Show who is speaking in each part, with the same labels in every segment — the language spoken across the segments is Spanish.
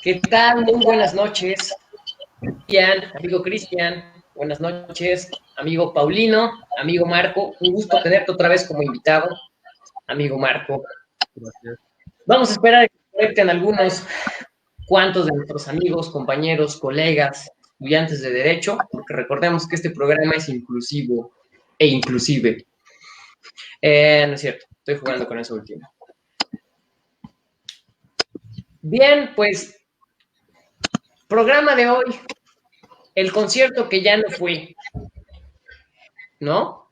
Speaker 1: ¿Qué tal? Muy buenas noches, amigo Cristian. Buenas noches, amigo Paulino, amigo Marco. Un gusto tenerte otra vez como invitado, amigo Marco.
Speaker 2: Gracias.
Speaker 1: Vamos a esperar a que se conecten algunos cuantos de nuestros amigos, compañeros, colegas, estudiantes de Derecho, porque recordemos que este programa es inclusivo e inclusive. No es cierto, estoy jugando con eso último. Bien, pues, programa de hoy, el concierto que ya no fue, ¿no?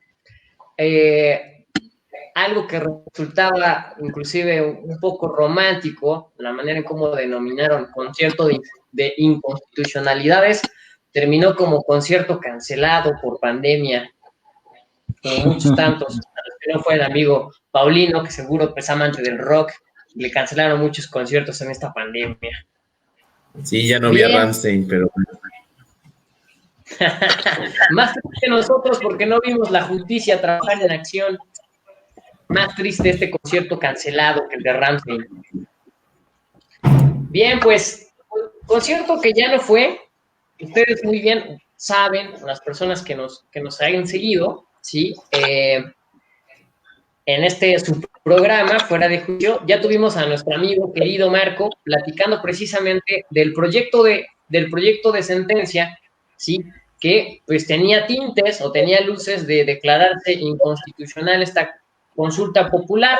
Speaker 1: Algo que resultaba inclusive un poco romántico, la manera en cómo denominaron concierto de inconstitucionalidades, terminó como concierto cancelado por pandemia, como muchos tantos, a los que no fue el amigo Paulino, que seguro es amante del rock, le cancelaron muchos conciertos en esta pandemia.
Speaker 2: Sí, ya no había
Speaker 1: Bien.
Speaker 2: Rammstein, pero...
Speaker 1: Más triste que nosotros porque no vimos la justicia trabajar en acción. Más triste este concierto cancelado que el de Rammstein. Bien, pues, concierto que ya no fue. Ustedes muy bien saben, las personas que nos hayan seguido, ¿sí? En este su programa, Fuera de Juicio, ya tuvimos a nuestro amigo querido Marco platicando precisamente del proyecto de sentencia, ¿sí? Que pues tenía tintes o tenía luces de declararse inconstitucional esta consulta popular.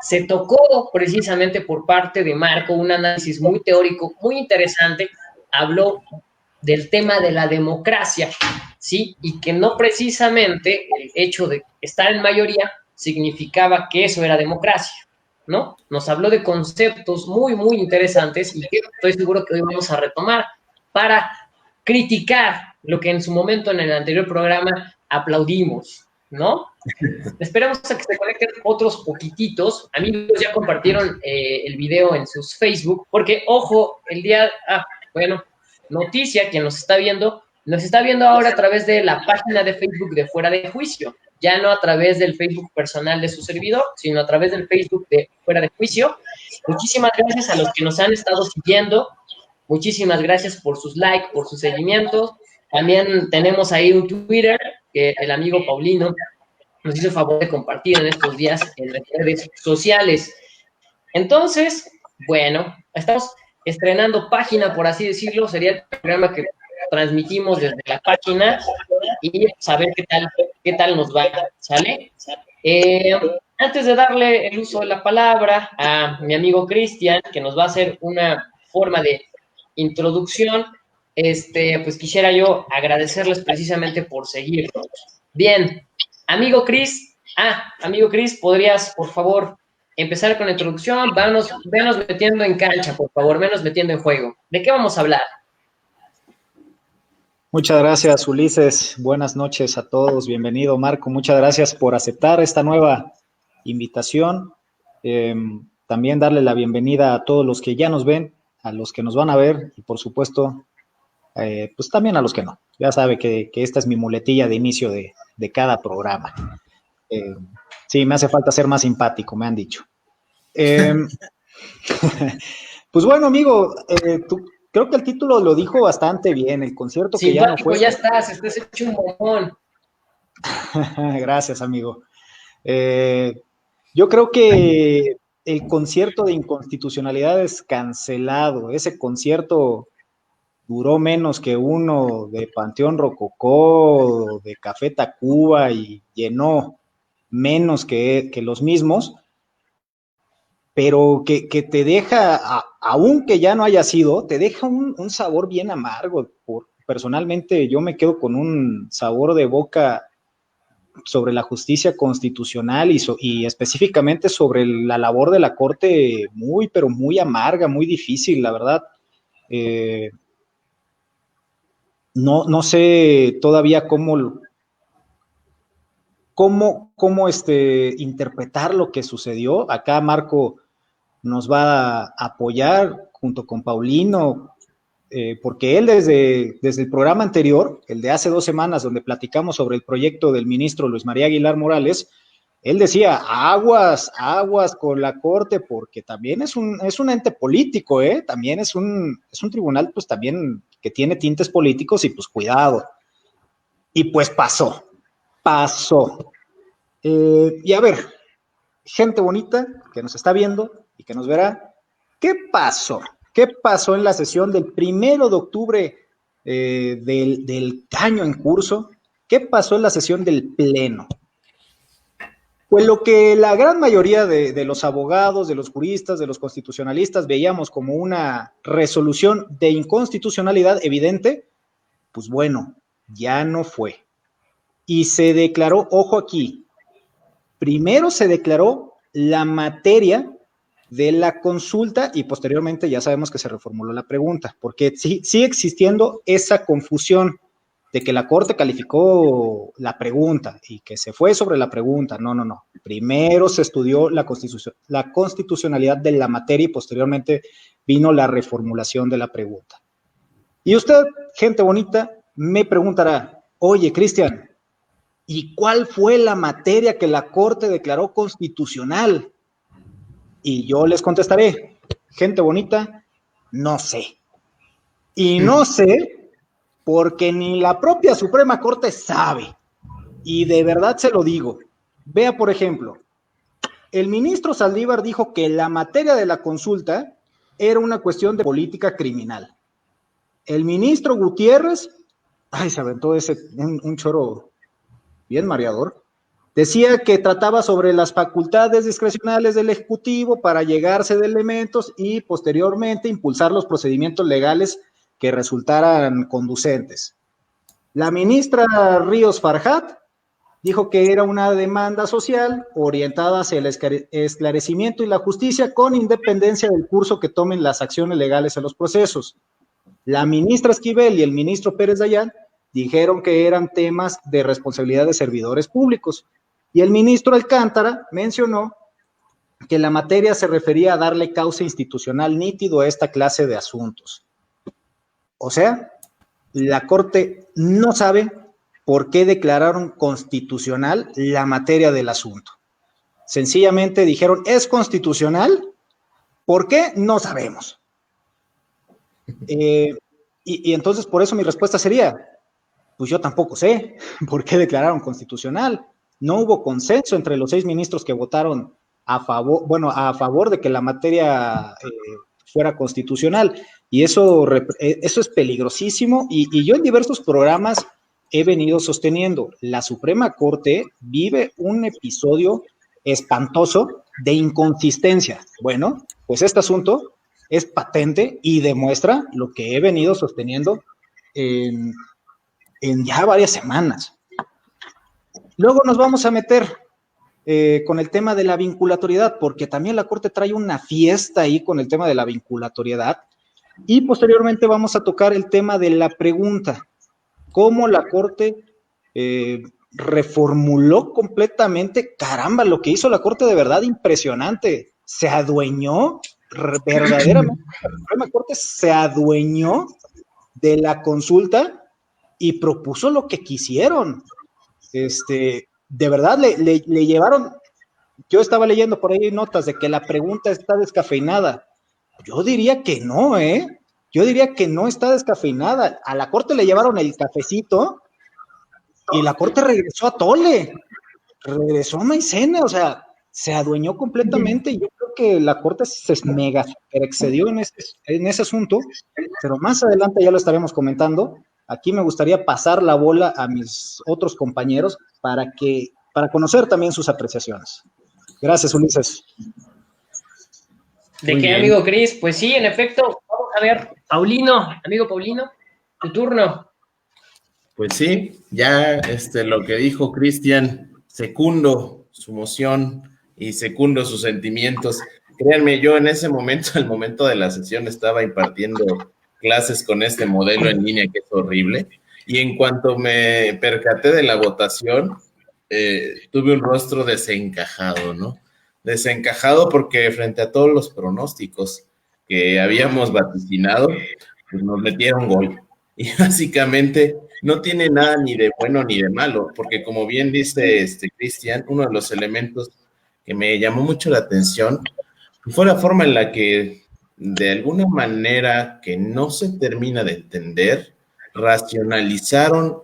Speaker 1: Se tocó precisamente por parte de Marco un análisis muy teórico, muy interesante. Habló del tema de la democracia, ¿sí? Y que no precisamente el hecho de estar en mayoría significaba que eso era democracia, ¿no? Nos habló de conceptos muy, muy interesantes y que estoy seguro que hoy vamos a retomar para criticar lo que en su momento en el anterior programa aplaudimos, ¿no? Esperamos a que se conecten otros poquititos. Amigos, ya compartieron el video en sus Facebook, porque, ojo, bueno, noticia, quien nos está viendo ahora a través de la página de Facebook de Fuera de Juicio, ya no a través del Facebook personal de su servidor, sino a través del Facebook de Fuera de Juicio. Muchísimas gracias a los que nos han estado siguiendo, muchísimas gracias por sus likes, por sus seguimientos. También tenemos ahí un Twitter que el amigo Paulino nos hizo el favor de compartir en estos días en las redes sociales. Entonces, bueno, estamos estrenando página, por así decirlo, sería el programa que transmitimos desde la página y saber qué tal nos va, ¿sale? Antes de darle el uso de la palabra a mi amigo Cristian, que nos va a hacer una forma de introducción, pues quisiera yo agradecerles precisamente por seguirnos. Bien, amigo Cris, ¿podrías, por favor, empezar con la introducción? Venos metiendo en cancha, por favor, venos metiendo en juego. ¿De qué vamos a hablar?
Speaker 3: Muchas gracias, Ulises. Buenas noches a todos. Bienvenido, Marco. Muchas gracias por aceptar esta nueva invitación. También darle la bienvenida a todos los que ya nos ven, a los que nos van a ver y, por supuesto, pues también a los que no. Ya sabe que esta es mi muletilla de inicio de cada programa. Sí, me hace falta ser más simpático, me han dicho. Pues bueno, amigo, creo que el título lo dijo bastante bien, el concierto que ya no fue.
Speaker 1: Ya estás hecho un bombón.
Speaker 3: Gracias, amigo. Yo creo que el concierto de inconstitucionalidad es cancelado. Ese concierto duró menos que uno de Panteón Rococó, de Café Tacuba y llenó menos que los mismos, pero que te deja, aunque ya no haya sido, te deja un sabor bien amargo. Personalmente yo me quedo con un sabor de boca sobre la justicia constitucional y específicamente sobre la labor de la Corte muy, pero muy amarga, muy difícil, la verdad. No sé todavía cómo interpretar lo que sucedió. Acá Marco nos va a apoyar junto con Paulino, porque él desde el programa anterior, el de hace 2 semanas, donde platicamos sobre el proyecto del ministro Luis María Aguilar Morales, él decía, aguas con la Corte, porque también es un ente político, también es un tribunal, pues también que tiene tintes políticos y pues cuidado. Y pues pasó. Y a ver, gente bonita que nos está viendo y que nos verá, ¿qué pasó? ¿Qué pasó en la sesión del 1 de octubre del año en curso? ¿Qué pasó en la sesión del Pleno? Pues lo que la gran mayoría de los abogados, de los juristas, de los constitucionalistas veíamos como una resolución de inconstitucionalidad evidente, pues bueno, ya no fue. Y se declaró, ojo aquí, primero se declaró la materia de la consulta y posteriormente ya sabemos que se reformuló la pregunta, porque sigue existiendo esa confusión de que la Corte calificó la pregunta y que se fue sobre la pregunta. No. Primero se estudió la constitucionalidad de la materia y posteriormente vino la reformulación de la pregunta. Y usted, gente bonita, me preguntará, oye, Cristian, ¿y cuál fue la materia que la Corte declaró constitucional? Y yo les contestaré, gente bonita, no sé. Y no sé porque ni la propia Suprema Corte sabe. Y de verdad se lo digo. Vea, por ejemplo, el ministro Saldívar dijo que la materia de la consulta era una cuestión de política criminal. El ministro Gutiérrez, se aventó un choro bien mareador, decía que trataba sobre las facultades discrecionales del Ejecutivo para llegarse de elementos y posteriormente impulsar los procedimientos legales que resultaran conducentes. La ministra Ríos Farjat dijo que era una demanda social orientada hacia el esclarecimiento y la justicia con independencia del curso que tomen las acciones legales en los procesos. La ministra Esquivel y el ministro Pérez Dayán dijeron que eran temas de responsabilidad de servidores públicos. Y el ministro Alcántara mencionó que la materia se refería a darle cauce institucional nítido a esta clase de asuntos. O sea, la Corte no sabe por qué declararon constitucional la materia del asunto. Sencillamente dijeron, ¿es constitucional? ¿Por qué? No sabemos. Y entonces por eso mi respuesta sería, pues yo tampoco sé por qué declararon constitucional. No hubo consenso entre los 6 ministros que votaron a favor de que la materia fuera constitucional. Y eso es peligrosísimo. Y yo en diversos programas he venido sosteniendo, la Suprema Corte vive un episodio espantoso de inconsistencia. Bueno, pues este asunto es patente y demuestra lo que he venido sosteniendo en ya varias semanas. Luego nos vamos a meter con el tema de la vinculatoriedad, porque también la Corte trae una fiesta ahí con el tema de la vinculatoriedad, y posteriormente vamos a tocar el tema de la pregunta, cómo la Corte reformuló completamente, caramba, lo que hizo la Corte de verdad impresionante, se adueñó verdaderamente, la Suprema Corte se adueñó de la consulta y propuso lo que quisieron. De verdad le llevaron, yo estaba leyendo por ahí notas de que la pregunta está descafeinada. Yo diría que no, yo diría que no está descafeinada. A la Corte le llevaron el cafecito y la Corte regresó a tole, regresó a maicena, o sea, se adueñó completamente. Y yo creo que la Corte se mega excedió en ese asunto, pero más adelante ya lo estaremos comentando. Aquí me gustaría pasar la bola a mis otros compañeros para conocer también sus apreciaciones. Gracias, Ulises.
Speaker 1: ¿De qué, amigo Cris? Pues sí, en efecto, vamos a ver, amigo Paulino, tu turno.
Speaker 2: Pues sí, ya lo que dijo Cristian, secundo su moción y secundo sus sentimientos. Créanme, yo en ese momento, al momento de la sesión, estaba impartiendo clases con este modelo en línea que es horrible, y en cuanto me percaté de la votación, tuve un rostro desencajado, ¿no? Desencajado porque frente a todos los pronósticos que habíamos vaticinado, pues nos metieron gol. Y básicamente no tiene nada ni de bueno ni de malo, porque como bien dice Cristian, uno de los elementos que me llamó mucho la atención fue la forma en la que, de alguna manera que no se termina de entender, racionalizaron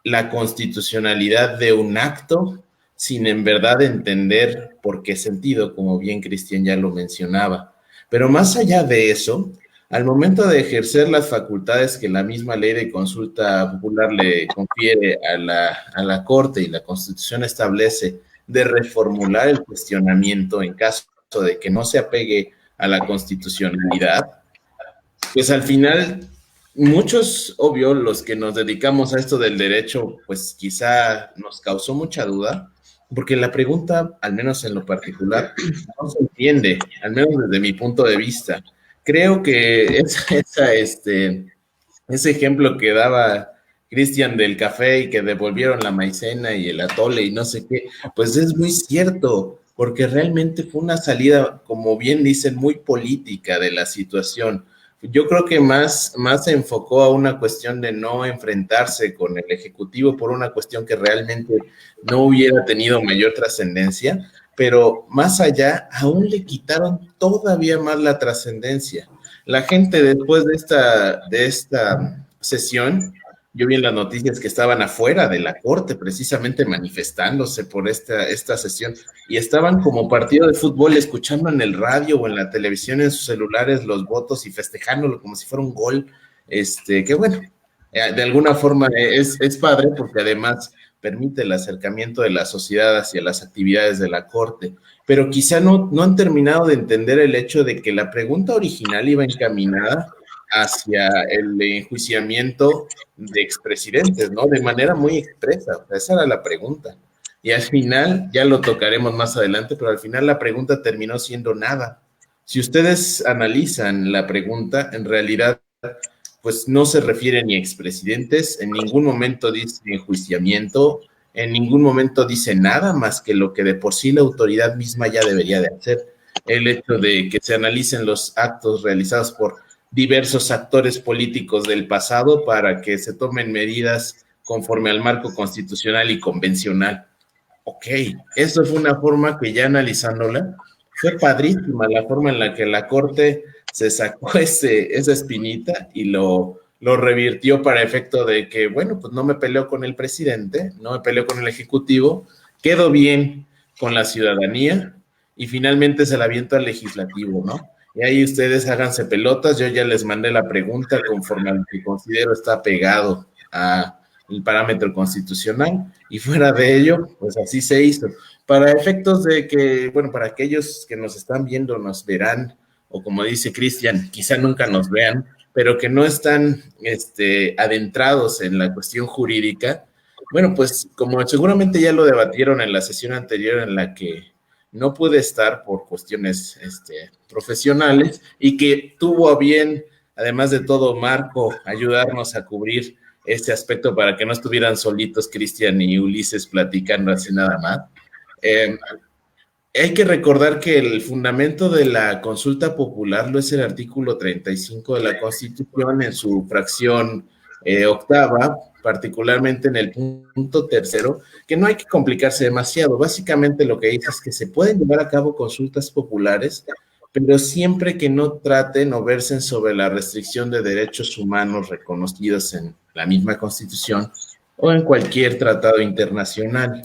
Speaker 2: la constitucionalidad de un acto sin en verdad entender por qué sentido, como bien Cristian ya lo mencionaba. Pero más allá de eso, al momento de ejercer las facultades que la misma ley de consulta popular le confiere a la Corte y la Constitución establece de reformular el cuestionamiento en caso de que no se apegue a la constitucionalidad, pues al final muchos, obvio, los que nos dedicamos a esto del derecho, pues quizá nos causó mucha duda, porque la pregunta, al menos en lo particular, no se entiende, al menos desde mi punto de vista. Creo que ese ejemplo que daba Cristian del café y que devolvieron la maicena y el atole y no sé qué, pues es muy cierto, porque realmente fue una salida, como bien dicen, muy política de la situación. Yo creo que más se enfocó a una cuestión de no enfrentarse con el Ejecutivo por una cuestión que realmente no hubiera tenido mayor trascendencia, pero más allá, aún le quitaron todavía más la trascendencia. La gente después de esta sesión, yo vi en las noticias que estaban afuera de la corte precisamente manifestándose por esta sesión y estaban como partido de fútbol escuchando en el radio o en la televisión en sus celulares los votos y festejándolo como si fuera un gol, que bueno, de alguna forma es padre porque además permite el acercamiento de la sociedad hacia las actividades de la corte, pero quizá no han terminado de entender el hecho de que la pregunta original iba encaminada hacia el enjuiciamiento de expresidentes, ¿no? De manera muy expresa, esa era la pregunta. Y al final, ya lo tocaremos más adelante, pero al final la pregunta terminó siendo nada. Si ustedes analizan la pregunta, en realidad, pues no se refiere ni a expresidentes, en ningún momento dice enjuiciamiento, en ningún momento dice nada más que lo que de por sí la autoridad misma ya debería de hacer. El hecho de que se analicen los actos realizados por diversos actores políticos del pasado para que se tomen medidas conforme al marco constitucional y convencional. Ok, eso fue una forma que ya analizándola, fue padrísima la forma en la que la Corte se sacó esa espinita y lo revirtió para efecto de que, bueno, pues no me peleo con el presidente, no me peleo con el Ejecutivo, quedo bien con la ciudadanía y finalmente se la aviento al legislativo, ¿no? Y ahí ustedes háganse pelotas, yo ya les mandé la pregunta conforme a lo que considero está pegado al parámetro constitucional y fuera de ello, pues así se hizo. Para efectos de que, bueno, para aquellos que nos están viendo, nos verán, o como dice Cristian, quizá nunca nos vean, pero que no están adentrados en la cuestión jurídica, bueno, pues como seguramente ya lo debatieron en la sesión anterior en la que no pude estar por cuestiones profesionales y que tuvo a bien, además de todo, Marco, ayudarnos a cubrir este aspecto para que no estuvieran solitos Cristian y Ulises platicando así nada más. Hay que recordar que el fundamento de la consulta popular lo es el artículo 35 de la Constitución en su fracción octava, particularmente en el punto tercero, que no hay que complicarse demasiado. Básicamente lo que dice es que se pueden llevar a cabo consultas populares, pero siempre que no traten o versen sobre la restricción de derechos humanos reconocidos en la misma Constitución o en cualquier tratado internacional.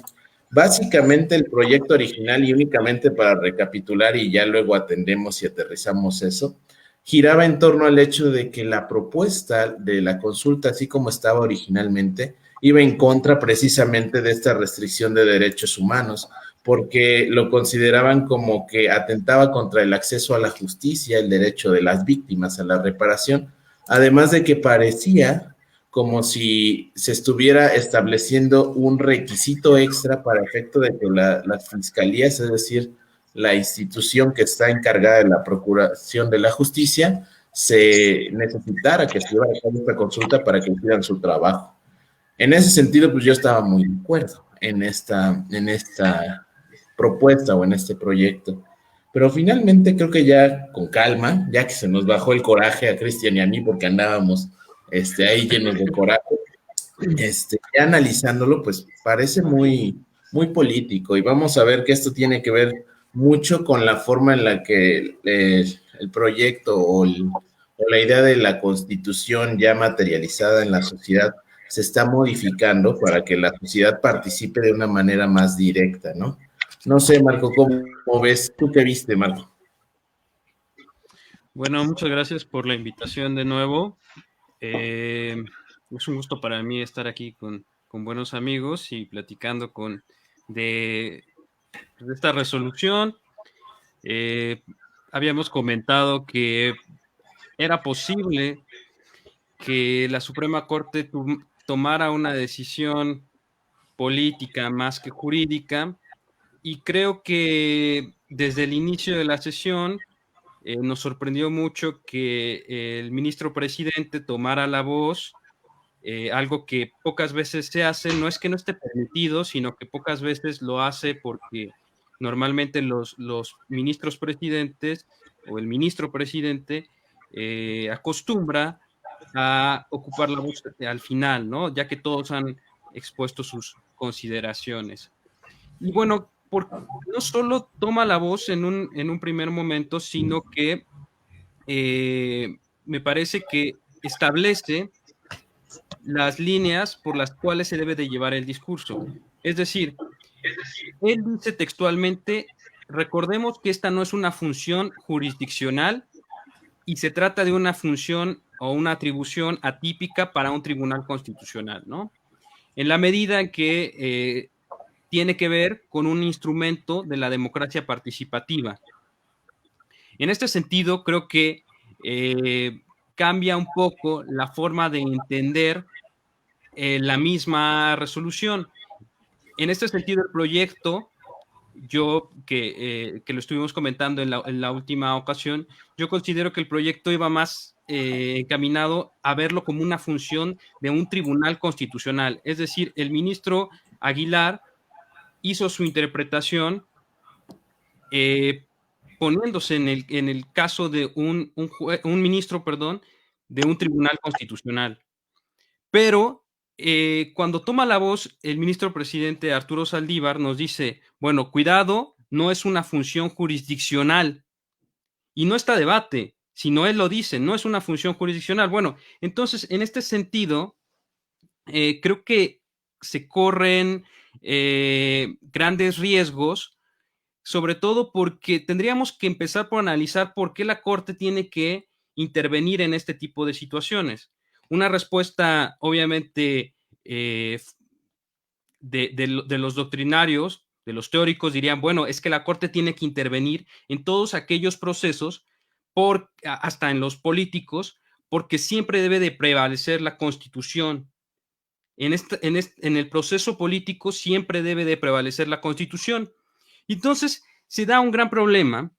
Speaker 2: Básicamente el proyecto original, y únicamente para recapitular y ya luego atendemos y aterrizamos eso, giraba en torno al hecho de que la propuesta de la consulta, así como estaba originalmente, iba en contra precisamente de esta restricción de derechos humanos, porque lo consideraban como que atentaba contra el acceso a la justicia, el derecho de las víctimas a la reparación, además de que parecía como si se estuviera estableciendo un requisito extra para efecto de que las fiscalías, es decir, la institución que está encargada de la procuración de la justicia, se necesitara que se llevara a cabo esta consulta para que hicieran su trabajo. En ese sentido, pues yo estaba muy de acuerdo en esta propuesta o en este proyecto. Pero finalmente creo que ya con calma, ya que se nos bajó el coraje a Cristian y a mí porque andábamos ahí llenos de coraje, ya analizándolo, pues parece muy, muy político, y vamos a ver que esto tiene que ver mucho con la forma en la que el proyecto o la idea de la constitución ya materializada en la sociedad se está modificando para que la sociedad participe de una manera más directa, ¿no? No sé, Marco, ¿cómo ves? ¿Tú qué viste, Marco?
Speaker 4: Bueno, muchas gracias por la invitación de nuevo. Es un gusto para mí estar aquí con buenos amigos y platicando de esta resolución. Habíamos comentado que era posible que la Suprema Corte tomara una decisión política más que jurídica, y creo que desde el inicio de la sesión nos sorprendió mucho que el ministro presidente tomara la voz, algo que pocas veces se hace. No es que no esté permitido, sino que pocas veces lo hace, porque normalmente los ministros presidentes o el ministro presidente acostumbra a ocupar la voz al final, ¿no? Ya que todos han expuesto sus consideraciones. Y bueno, no solo toma la voz en un primer momento, sino que me parece que establece las líneas por las cuales se debe de llevar el discurso. Es decir, él dice textualmente: recordemos que esta no es una función jurisdiccional y se trata de una función o una atribución atípica para un tribunal constitucional, ¿no? En la medida en que tiene que ver con un instrumento de la democracia participativa. En este sentido, creo que cambia un poco la forma de entender la misma resolución. En este sentido, el proyecto, yo que lo estuvimos comentando en la última ocasión, yo considero que el proyecto iba más encaminado a verlo como una función de un tribunal constitucional. Es decir, el ministro Aguilar hizo su interpretación poniéndose en el caso de un ministro, perdón, de un tribunal constitucional. Pero cuando toma la voz el ministro presidente Arturo Saldívar, nos dice: bueno, cuidado, no es una función jurisdiccional. Y no está debate, sino él lo dice, no es una función jurisdiccional. Bueno, entonces, en este sentido, creo que se corren grandes riesgos, sobre todo porque tendríamos que empezar por analizar por qué la Corte tiene que intervenir en este tipo de situaciones. Una respuesta, obviamente, de los doctrinarios, de los teóricos, dirían: bueno, es que la Corte tiene que intervenir en todos aquellos procesos, hasta en los políticos, porque siempre debe de prevalecer la Constitución. En el proceso político siempre debe de prevalecer la Constitución. Entonces, se da un gran problema,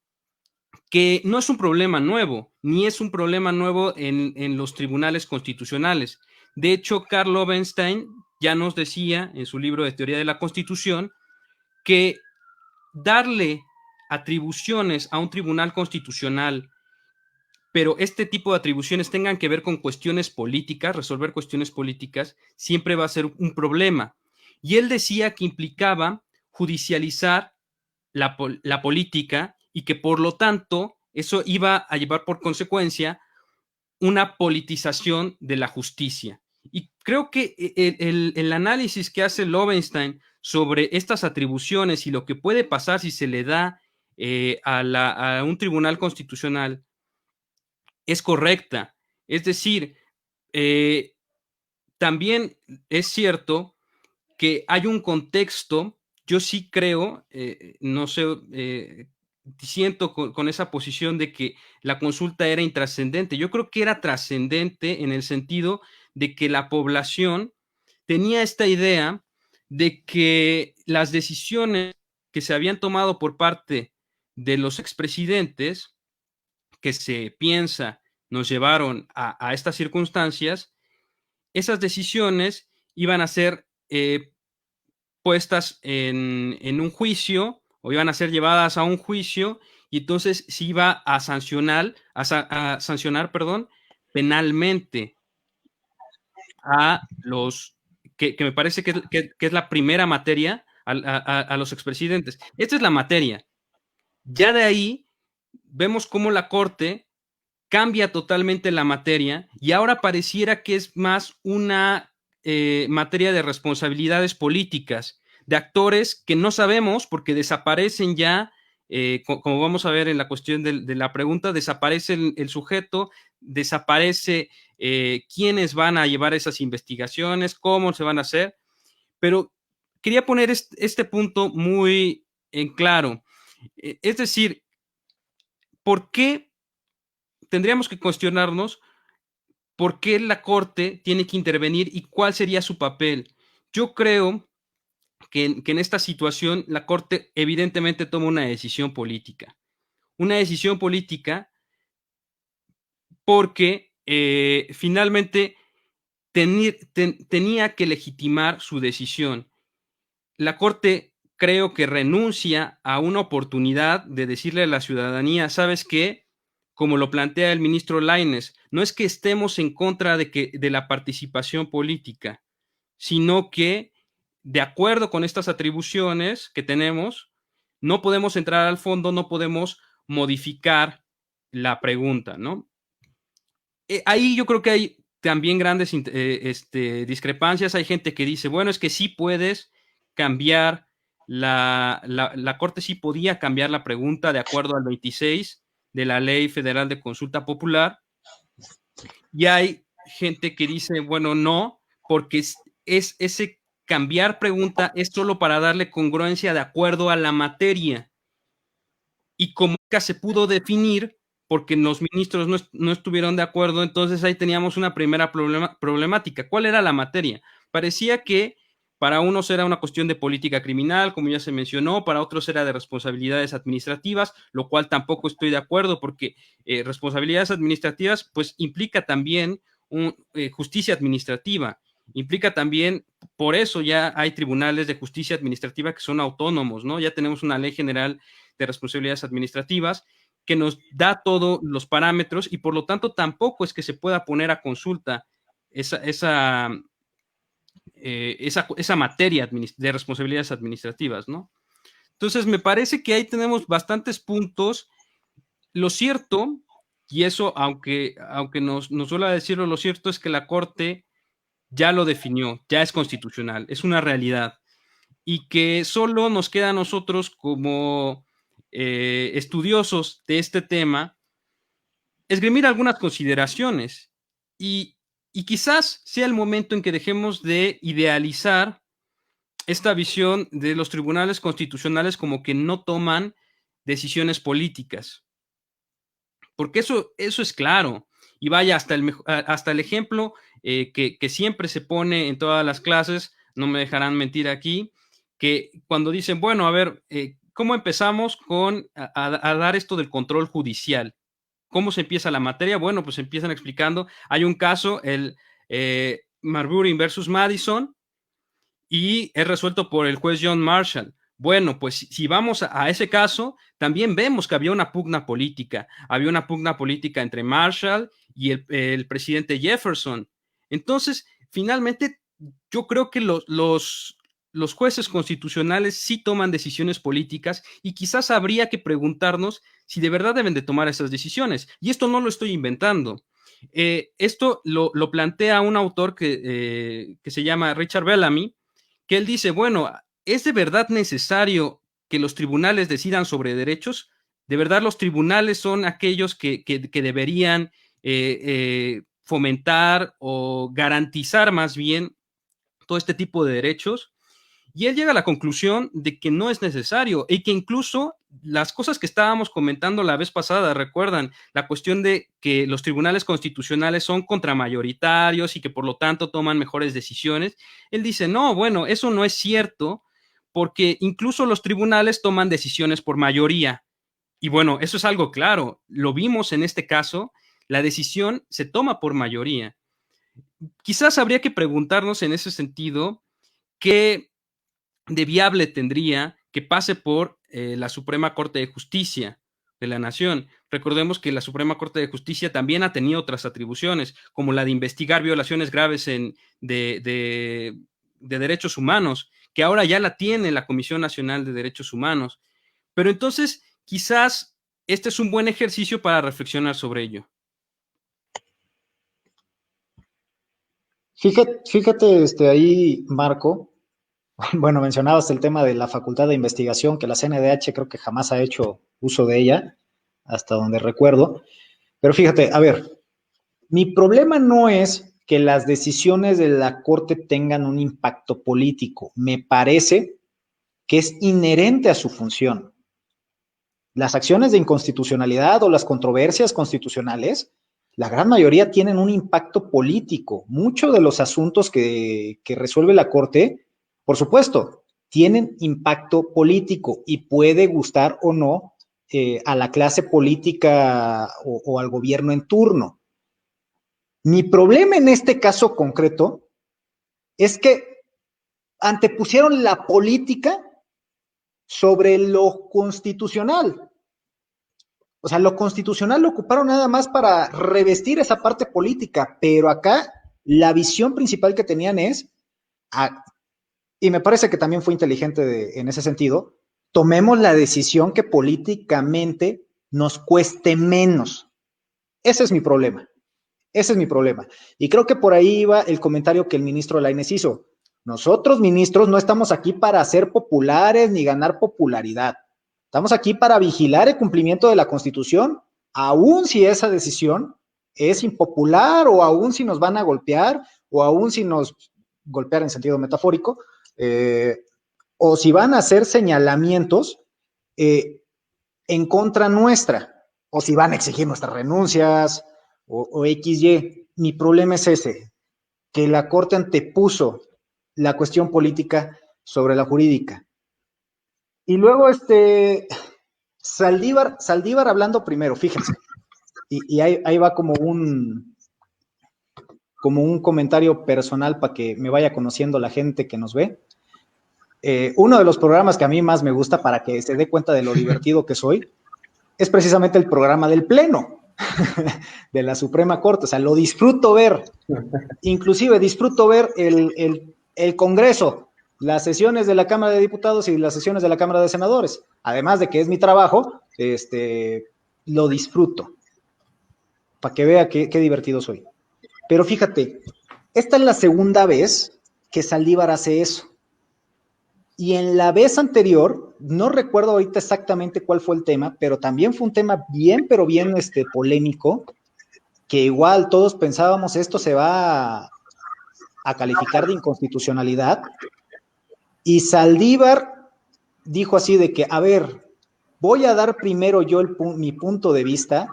Speaker 4: que no es un problema nuevo, ni es un problema nuevo en los tribunales constitucionales. De hecho, Karl Loewenstein ya nos decía en su libro de Teoría de la Constitución que darle atribuciones a un tribunal constitucional, pero este tipo de atribuciones tengan que ver con cuestiones políticas, resolver cuestiones políticas, siempre va a ser un problema. Y él decía que implicaba judicializar la política, y que por lo tanto eso iba a llevar por consecuencia una politización de la justicia. Y creo que el análisis que hace Loewenstein sobre estas atribuciones y lo que puede pasar si se le da a un tribunal constitucional es correcta. Es decir, también es cierto que hay un contexto. Yo sí creo, no sé, siento con esa posición de que la consulta era intrascendente. Yo creo que era trascendente en el sentido de que la población tenía esta idea de que las decisiones que se habían tomado por parte de los expresidentes, que se piensa nos llevaron a estas circunstancias, esas decisiones iban a ser puestas en un juicio, o iban a ser llevadas a un juicio, y entonces se iba a sancionar, perdón, penalmente a los que me parece que es la primera materia a los expresidentes. Esta es la materia. Ya de ahí vemos cómo la Corte cambia totalmente la materia y ahora pareciera que es más una materia de responsabilidades políticas, de actores que no sabemos porque desaparecen ya, como vamos a ver en la cuestión de la pregunta, desaparece el sujeto, desaparece quiénes van a llevar esas investigaciones, cómo se van a hacer, pero quería poner este punto muy en claro. Es decir, ¿por qué tendríamos que cuestionarnos por qué la Corte tiene que intervenir y cuál sería su papel? Yo creo que en esta situación la Corte evidentemente toma una decisión política. Una decisión política porque finalmente tenía que legitimar su decisión. La Corte creo que renuncia a una oportunidad de decirle a la ciudadanía, ¿sabes qué? Como lo plantea el ministro Lainez, no es que estemos en contra de la participación política, sino que de acuerdo con estas atribuciones que tenemos, no podemos entrar al fondo, no podemos modificar la pregunta, ¿no? Ahí yo creo que hay también grandes discrepancias. Hay gente que dice, bueno, es que sí puedes cambiar, la Corte sí podía cambiar la pregunta de acuerdo al 26 de la Ley Federal de Consulta Popular. Y hay gente que dice, bueno, no, porque es ese cambiar pregunta es solo para darle congruencia de acuerdo a la materia. Y como nunca se pudo definir, porque los ministros no estuvieron de acuerdo, entonces ahí teníamos una primera problemática. ¿Cuál era la materia? Parecía que para unos era una cuestión de política criminal, como ya se mencionó, para otros era de responsabilidades administrativas, lo cual tampoco estoy de acuerdo, porque responsabilidades administrativas pues implica también justicia administrativa, implica también, por eso ya hay tribunales de justicia administrativa que son autónomos, ¿no? Ya tenemos una ley general de responsabilidades administrativas que nos da todos los parámetros y por lo tanto tampoco es que se pueda poner a consulta esa materia de responsabilidades administrativas, ¿no? Entonces me parece que ahí tenemos bastantes puntos. Lo cierto, y eso aunque nos suele decirlo, lo cierto es que la Corte ya lo definió, ya es constitucional, es una realidad y que solo nos queda a nosotros como estudiosos de este tema esgrimir algunas consideraciones y quizás sea el momento en que dejemos de idealizar esta visión de los tribunales constitucionales como que no toman decisiones políticas, porque eso es claro. Y vaya, hasta el ejemplo que siempre se pone en todas las clases, no me dejarán mentir aquí, que cuando dicen, bueno, a ver, ¿cómo empezamos a dar esto del control judicial? ¿Cómo se empieza la materia? Bueno, pues empiezan explicando, hay un caso, el Marbury versus Madison, y es resuelto por el juez John Marshall. Bueno, pues si vamos a ese caso, también vemos que había una pugna política entre Marshall y el presidente Jefferson. Entonces, finalmente, yo creo que los jueces constitucionales sí toman decisiones políticas y quizás habría que preguntarnos si de verdad deben de tomar esas decisiones. Y esto no lo estoy inventando. Esto lo plantea un autor que se llama Richard Bellamy, que él dice, bueno, ¿es de verdad necesario que los tribunales decidan sobre derechos? ¿De verdad los tribunales son aquellos que deberían fomentar o garantizar más bien todo este tipo de derechos? Y él llega a la conclusión de que no es necesario y que incluso las cosas que estábamos comentando la vez pasada, recuerdan, la cuestión de que los tribunales constitucionales son contramayoritarios y que por lo tanto toman mejores decisiones. Él dice, no, bueno, eso no es cierto porque incluso los tribunales toman decisiones por mayoría. Y bueno, eso es algo claro, lo vimos en este caso, la decisión se toma por mayoría. Quizás habría que preguntarnos en ese sentido qué de viable tendría que pase por la Suprema Corte de Justicia de la Nación. Recordemos que la Suprema Corte de Justicia también ha tenido otras atribuciones, como la de investigar violaciones graves de de Derechos Humanos, que ahora ya la tiene la Comisión Nacional de Derechos Humanos. Pero entonces, quizás este es un buen ejercicio para reflexionar sobre ello.
Speaker 3: Fíjate ahí, Marco, bueno, mencionabas el tema de la facultad de investigación, que la CNDH creo que jamás ha hecho uso de ella, hasta donde recuerdo. Pero fíjate, a ver, mi problema no es que las decisiones de la Corte tengan un impacto político. Me parece que es inherente a su función. Las acciones de inconstitucionalidad o las controversias constitucionales, la gran mayoría tienen un impacto político. Muchos de los asuntos que resuelve la Corte, por supuesto, tienen impacto político y puede gustar o no a la clase política o al gobierno en turno. Mi problema en este caso concreto es que antepusieron la política sobre lo constitucional. O sea, lo constitucional lo ocuparon nada más para revestir esa parte política, pero acá la visión principal que tenían es, y me parece que también fue inteligente en ese sentido, tomemos la decisión que políticamente nos cueste menos. Ese es mi problema. Ese es mi problema. Y creo que por ahí iba el comentario que el ministro Lainez hizo. Nosotros, ministros, no estamos aquí para ser populares ni ganar popularidad. Estamos aquí para vigilar el cumplimiento de la Constitución, aun si esa decisión es impopular o aun si nos van a golpear o aun si nos golpear en sentido metafórico, o si van a hacer señalamientos en contra nuestra, o si van a exigir nuestras renuncias o XY. Mi problema es ese, que la Corte antepuso la cuestión política sobre la jurídica. Y luego Saldívar hablando primero, fíjense, y ahí va como un comentario personal para que me vaya conociendo la gente que nos ve. Uno de los programas que a mí más me gusta para que se dé cuenta de lo divertido que soy es precisamente el programa del Pleno de la Suprema Corte. O sea, lo disfruto ver, inclusive disfruto ver el Congreso, las sesiones de la Cámara de Diputados y las sesiones de la Cámara de Senadores. Además de que es mi trabajo, lo disfruto, para que vea qué divertido soy. Pero fíjate, esta es la segunda vez que Saldívar hace eso. Y en la vez anterior, no recuerdo ahorita exactamente cuál fue el tema, pero también fue un tema bien, pero bien polémico, que igual todos pensábamos esto se va a calificar de inconstitucionalidad. Y Saldívar dijo así de que, a ver, voy a dar primero yo mi punto de vista,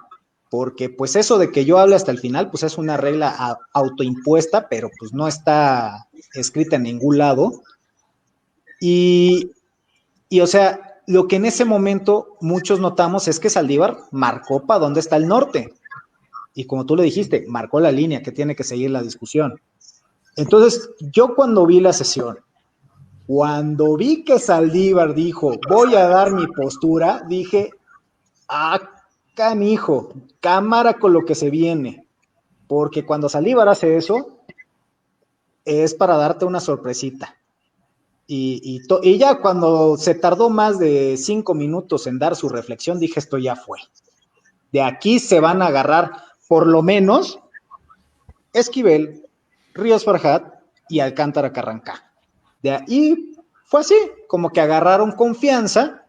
Speaker 3: porque pues eso de que yo hable hasta el final, pues es una regla autoimpuesta, pero pues no está escrita en ningún lado. Y o sea, lo que en ese momento muchos notamos es que Saldívar marcó para dónde está el norte. Y como tú le dijiste, marcó la línea que tiene que seguir la discusión. Entonces, yo cuando vi la sesión, cuando vi que Saldívar dijo, voy a dar mi postura, dije, canijo, cámara con lo que se viene. Porque cuando Saldívar hace eso, es para darte una sorpresita. Y ya cuando se tardó más de 5 minutos en dar su reflexión, dije, esto ya fue. De aquí se van a agarrar, por lo menos, Esquivel, Ríos Farjat y Alcántara Carrancá. De ahí fue así, como que agarraron confianza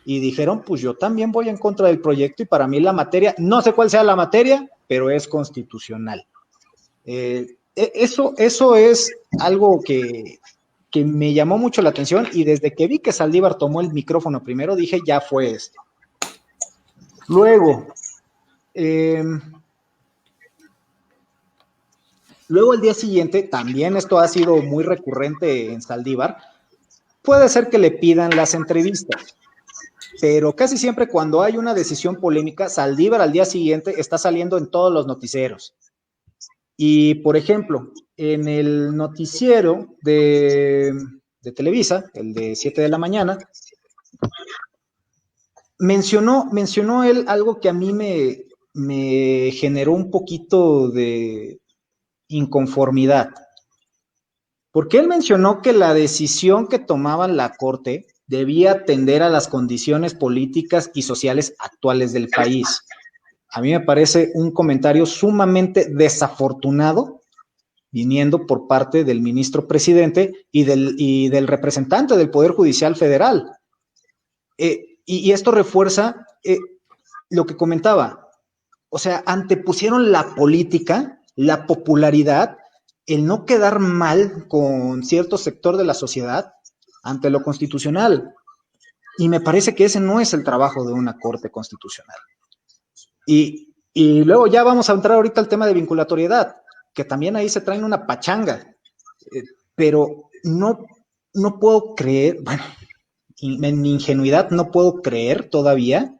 Speaker 3: y dijeron, pues yo también voy en contra del proyecto y para mí la materia, no sé cuál sea la materia, pero es constitucional. Eso es algo que me llamó mucho la atención y desde que vi que Saldívar tomó el micrófono primero, dije, ya fue esto. Luego el día siguiente, también esto ha sido muy recurrente en Saldívar, puede ser que le pidan las entrevistas, pero casi siempre cuando hay una decisión polémica, Saldívar al día siguiente está saliendo en todos los noticieros. Y, por ejemplo, en el noticiero de Televisa, el de 7 de la mañana, mencionó él algo que a mí me generó un poquito de inconformidad. porque él mencionó que la decisión que tomaba la Corte debía atender a las condiciones políticas y sociales actuales del país. A mí me parece un comentario sumamente desafortunado viniendo por parte del ministro presidente y del representante del Poder Judicial Federal. Y esto refuerza lo que comentaba. O sea, antepusieron la política, la popularidad, el no quedar mal con cierto sector de la sociedad ante lo constitucional. Y me parece que ese no es el trabajo de una Corte Constitucional. Y luego ya vamos a entrar ahorita al tema de vinculatoriedad, que también ahí se traen una pachanga, pero no puedo creer, bueno, en mi ingenuidad no puedo creer todavía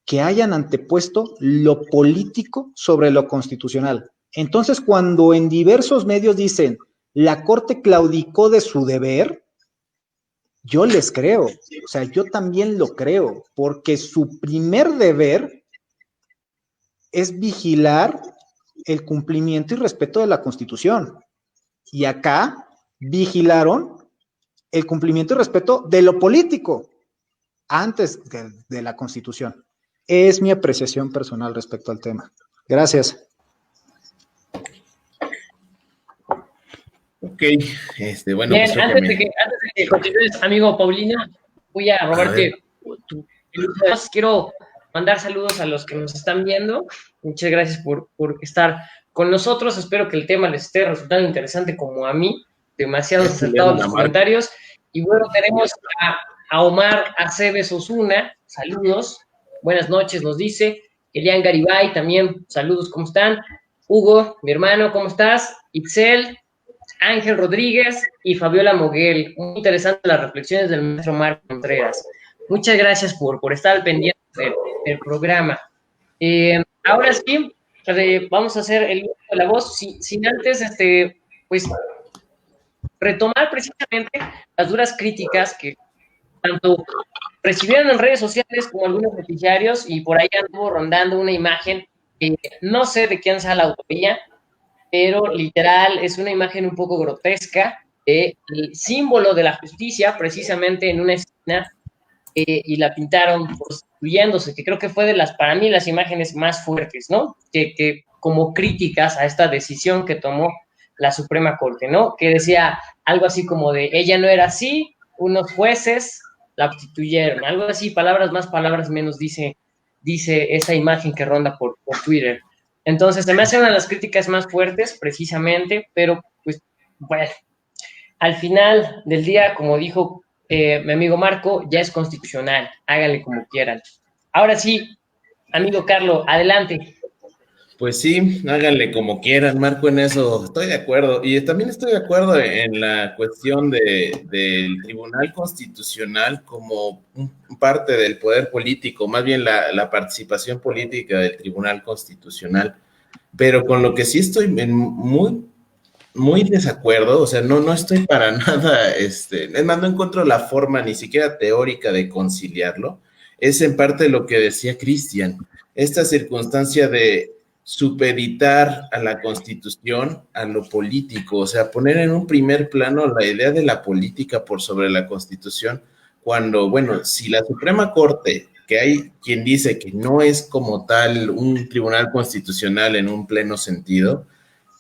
Speaker 3: que hayan antepuesto lo político sobre lo constitucional. Entonces, cuando en diversos medios dicen, la Corte claudicó de su deber, yo les creo, o sea, yo también lo creo, porque su primer deber es vigilar el cumplimiento y respeto de la Constitución. Y acá vigilaron el cumplimiento y respeto de lo político antes de la Constitución. Es mi apreciación personal respecto al tema. Gracias.
Speaker 2: Ok, bueno.
Speaker 1: Bien,
Speaker 2: pues
Speaker 1: antes de que continúes, amigo Paulina, voy a robarte tu minuto. Quiero mandar saludos a los que nos están viendo. Muchas gracias por estar con nosotros. Espero que el tema les esté resultando interesante como a mí. Demasiado acertados los comentarios. Y bueno, tenemos a Omar Aceves Osuna. Saludos. Buenas noches, nos dice. Elian Garibay también. Saludos, ¿cómo están? Hugo, mi hermano, ¿cómo estás? Itzel, Ángel Rodríguez y Fabiola Moguel. Muy interesantes las reflexiones del maestro Marco Contreras. Muchas gracias por estar al pendiente del programa. Ahora sí, vamos a hacer el uso de la voz, sin antes, pues, retomar precisamente las duras críticas que tanto recibieron en redes sociales como algunos noticiarios, y por ahí anduvo rondando una imagen, no sé de quién sea la autoría, pero literal es una imagen un poco grotesca, el símbolo de la justicia precisamente en una esquina, y la pintaron prostituyéndose, que creo que fue para mí, las imágenes más fuertes, ¿no? Que como críticas a esta decisión que tomó la Suprema Corte, ¿no? Que decía algo así como de, ella no era así, unos jueces la prostituyeron, algo así, palabras más, palabras menos, dice esa imagen que ronda por Twitter. Entonces, se me hace una de las críticas más fuertes, precisamente, pero, pues, bueno, al final del día, como dijo mi amigo Marco, ya es constitucional, háganle como quieran. Ahora sí, amigo Carlos, adelante.
Speaker 2: Pues sí, háganle como quieran, Marco, en eso estoy de acuerdo. Y también estoy de acuerdo en la cuestión del Tribunal Constitucional como parte del poder político, más bien la participación política del Tribunal Constitucional. Pero con lo que sí estoy muy desacuerdo, o sea, no estoy para nada, es más, no encuentro la forma ni siquiera teórica de conciliarlo. Es en parte lo que decía Cristian, esta circunstancia de supeditar a la Constitución a lo político, o sea, poner en un primer plano la idea de la política por sobre la Constitución, cuando, bueno, si la Suprema Corte, que hay quien dice que no es como tal un tribunal constitucional en un pleno sentido,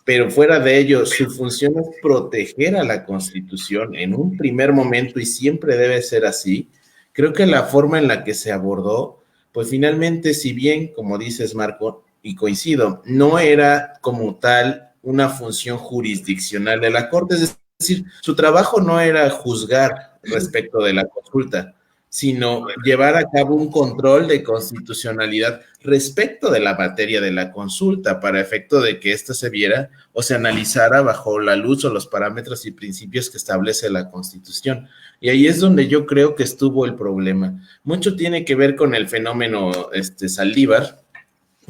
Speaker 2: pero fuera de ello, su función es proteger a la Constitución en un primer momento y siempre debe ser así. Creo que la forma en la que se abordó, pues finalmente, si bien, como dices, Marco, y coincido, no era como tal una función jurisdiccional de la Corte, es decir, su trabajo no era juzgar respecto de la consulta, sino llevar a cabo un control de constitucionalidad respecto de la materia de la consulta, para efecto de que ésta se viera o se analizara bajo la luz o los parámetros y principios que establece la Constitución. Y ahí es donde yo creo que estuvo el problema. Mucho tiene que ver con el fenómeno Saldívar,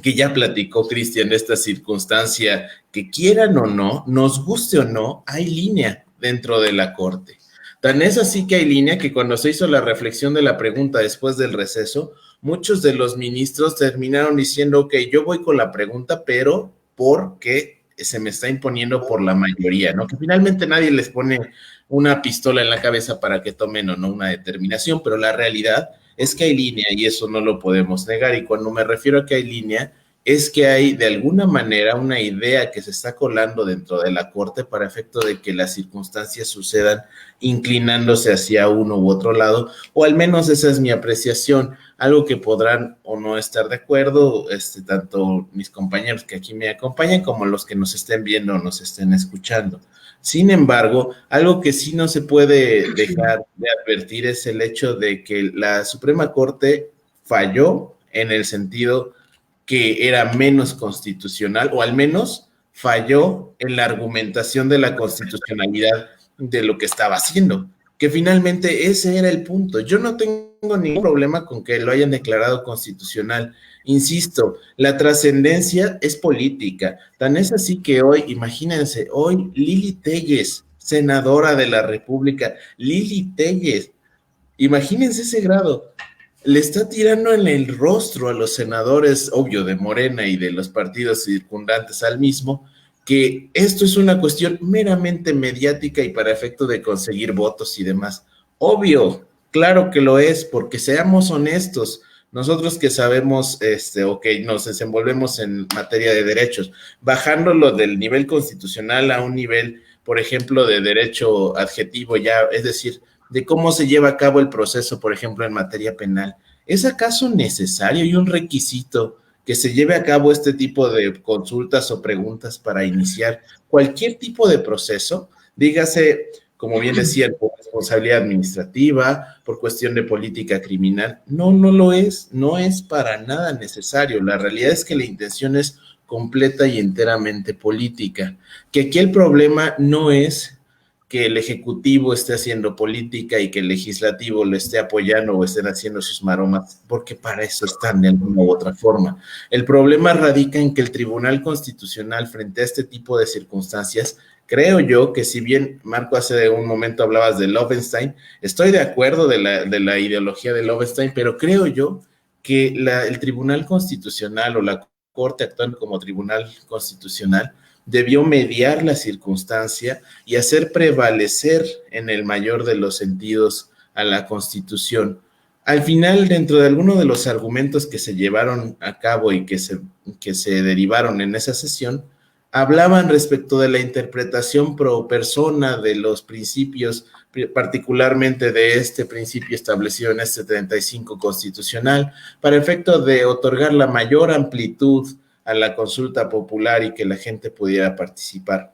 Speaker 2: que ya platicó Cristian, de esta circunstancia, que quieran o no, nos guste o no, hay línea dentro de la Corte. Tan es así que hay línea que cuando se hizo la reflexión de la pregunta después del receso, muchos de los ministros terminaron diciendo, ok, yo voy con la pregunta, pero porque se me está imponiendo por la mayoría, ¿no? Que finalmente nadie les pone una pistola en la cabeza para que tomen o no una determinación, pero la realidad es que hay línea y eso no lo podemos negar. Y cuando me refiero a que hay línea, es que hay de alguna manera una idea que se está colando dentro de la Corte para efecto de que las circunstancias sucedan inclinándose hacia uno u otro lado, o al menos esa es mi apreciación, algo que podrán o no estar de acuerdo, tanto mis compañeros que aquí me acompañan como los que nos estén viendo o nos estén escuchando. Sin embargo, algo que sí no se puede dejar de advertir es el hecho de que la Suprema Corte falló en el sentido que era menos constitucional, o al menos falló en la argumentación de la constitucionalidad de lo que estaba haciendo, que finalmente ese era el punto. Yo no tengo ningún problema con que lo hayan declarado constitucional. Insisto, la trascendencia es política. Tan es así que hoy, imagínense, hoy Lili Téllez, senadora de la República, Lili Téllez, imagínense ese grado, le está tirando en el rostro a los senadores, obvio, de Morena y de los partidos circundantes al mismo, que esto es una cuestión meramente mediática y para efecto de conseguir votos y demás. Obvio, claro que lo es, porque seamos honestos, nosotros que sabemos, o que nos desenvolvemos en materia de derechos, bajándolo del nivel constitucional a un nivel, por ejemplo, de derecho adjetivo ya, es decir, de cómo se lleva a cabo el proceso, por ejemplo, en materia penal. ¿Es acaso necesario y un requisito que se lleve a cabo este tipo de consultas o preguntas para iniciar cualquier tipo de proceso? Dígase, como bien decía, por responsabilidad administrativa, por cuestión de política criminal. No, no lo es, no es para nada necesario. La realidad es que la intención es completa y enteramente política. Que aquí el problema no es que el Ejecutivo esté haciendo política y que el Legislativo lo esté apoyando o estén haciendo sus maromas, porque para eso están de alguna u otra forma. El problema radica en que el Tribunal Constitucional, frente a este tipo de circunstancias, creo yo que si bien, Marco, hace un momento hablabas de Lovenstein, estoy de acuerdo de la ideología de Lovenstein, pero creo yo que el Tribunal Constitucional o la Corte actuando como Tribunal Constitucional debió mediar la circunstancia y hacer prevalecer en el mayor de los sentidos a la Constitución. Al final, dentro de algunos de los argumentos que se llevaron a cabo y que se derivaron en esa sesión, hablaban respecto de la interpretación pro persona de los principios, particularmente de este principio establecido en este 35 constitucional, para efecto de otorgar la mayor amplitud a la consulta popular y que la gente pudiera participar.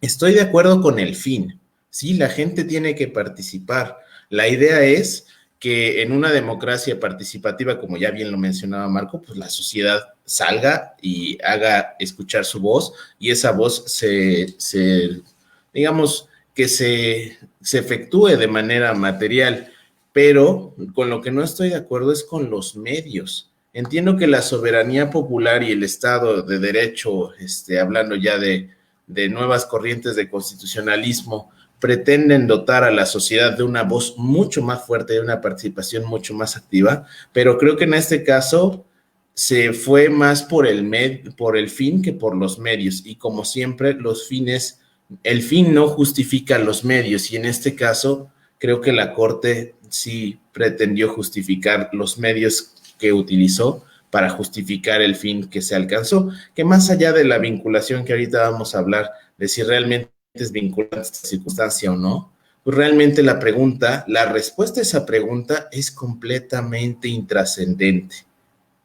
Speaker 2: Estoy de acuerdo con el fin, sí, la gente tiene que participar. La idea es que en una democracia participativa, como ya bien lo mencionaba Marco, pues la sociedad salga y haga escuchar su voz y esa voz digamos, que se efectúe de manera material, pero con lo que no estoy de acuerdo es con los medios. Entiendo que la soberanía popular y el Estado de Derecho, hablando ya de nuevas corrientes de constitucionalismo, pretenden dotar a la sociedad de una voz mucho más fuerte, de una participación mucho más activa, pero creo que en este caso se fue más por el fin que por los medios, y como siempre, el fin no justifica los medios, y en este caso creo que la Corte sí pretendió justificar los medios que utilizó para justificar el fin que se alcanzó, que más allá de la vinculación que ahorita vamos a hablar, de si realmente es vinculante esta circunstancia o no, pues realmente la respuesta a esa pregunta es completamente intrascendente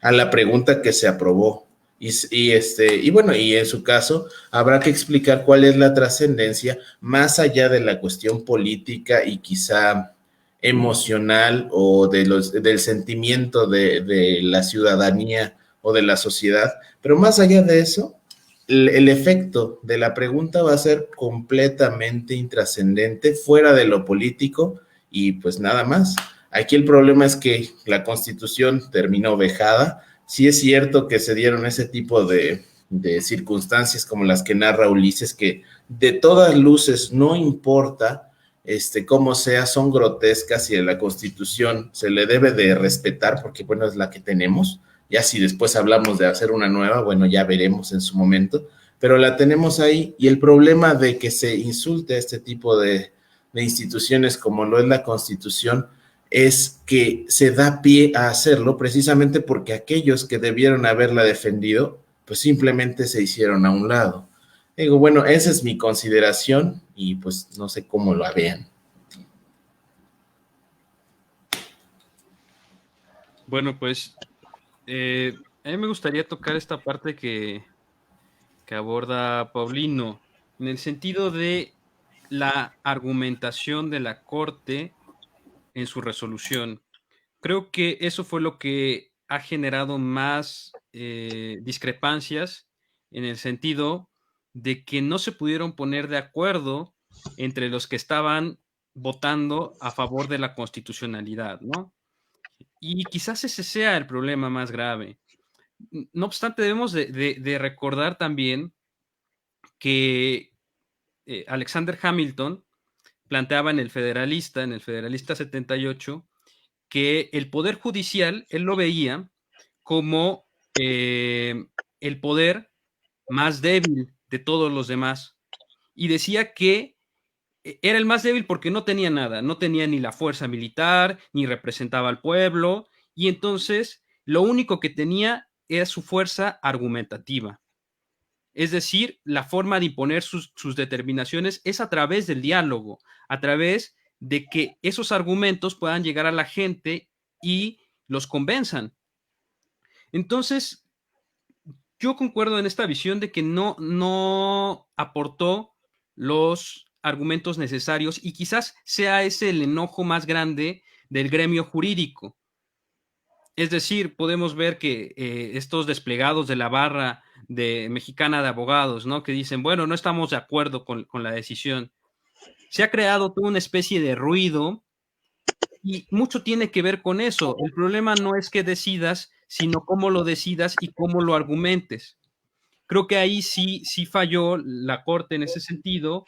Speaker 2: a la pregunta que se aprobó. Y bueno, y en su caso habrá que explicar cuál es la trascendencia más allá de la cuestión política y quizá emocional o del sentimiento de la ciudadanía o de la sociedad, pero más allá de eso, el efecto de la pregunta va a ser completamente intrascendente, fuera de lo político y pues nada más. Aquí el problema es que la Constitución terminó vejada. Sí es cierto que se dieron ese tipo de circunstancias como las que narra Ulises, que de todas luces no importa cómo sea, son grotescas y a la Constitución se le debe de respetar porque, bueno, es la que tenemos. Ya si después hablamos de hacer una nueva, bueno, ya veremos en su momento. pero la tenemos ahí, y el problema de que se insulte a este tipo de instituciones como lo es la Constitución es que se da pie a hacerlo precisamente porque aquellos que debieron haberla defendido, pues simplemente se hicieron a un lado. Digo, bueno, esa es mi consideración y pues no sé cómo lo vean.
Speaker 4: Bueno, pues a mí me gustaría tocar esta parte que aborda Paulino, en el sentido de la argumentación de la Corte en su resolución. Creo que eso fue lo que ha generado más discrepancias, en el sentido de que no se pudieron poner de acuerdo entre los que estaban votando a favor de la constitucionalidad, ¿no? Y quizás ese sea el problema más grave. No obstante, debemos de recordar también que Alexander Hamilton planteaba en el Federalista 78, que el poder judicial, él lo veía como el poder más débil de todos los demás. Y decía que era el más débil porque no tenía nada, no tenía ni la fuerza militar, ni representaba al pueblo, y entonces lo único que tenía era su fuerza argumentativa. Es decir, la forma de imponer sus determinaciones es a través del diálogo, a través de que esos argumentos puedan llegar a la gente y los convenzan. Entonces, yo concuerdo en esta visión de que no aportó los argumentos necesarios, y quizás sea ese el enojo más grande del gremio jurídico. Es decir, podemos ver que estos desplegados de la barra mexicana de abogados, ¿no? Que dicen, bueno, no estamos de acuerdo con la decisión. Se ha creado toda una especie de ruido, y mucho tiene que ver con eso. El problema no es que decidas, sino cómo lo decidas y cómo lo argumentes. Creo que ahí sí falló la Corte en ese sentido.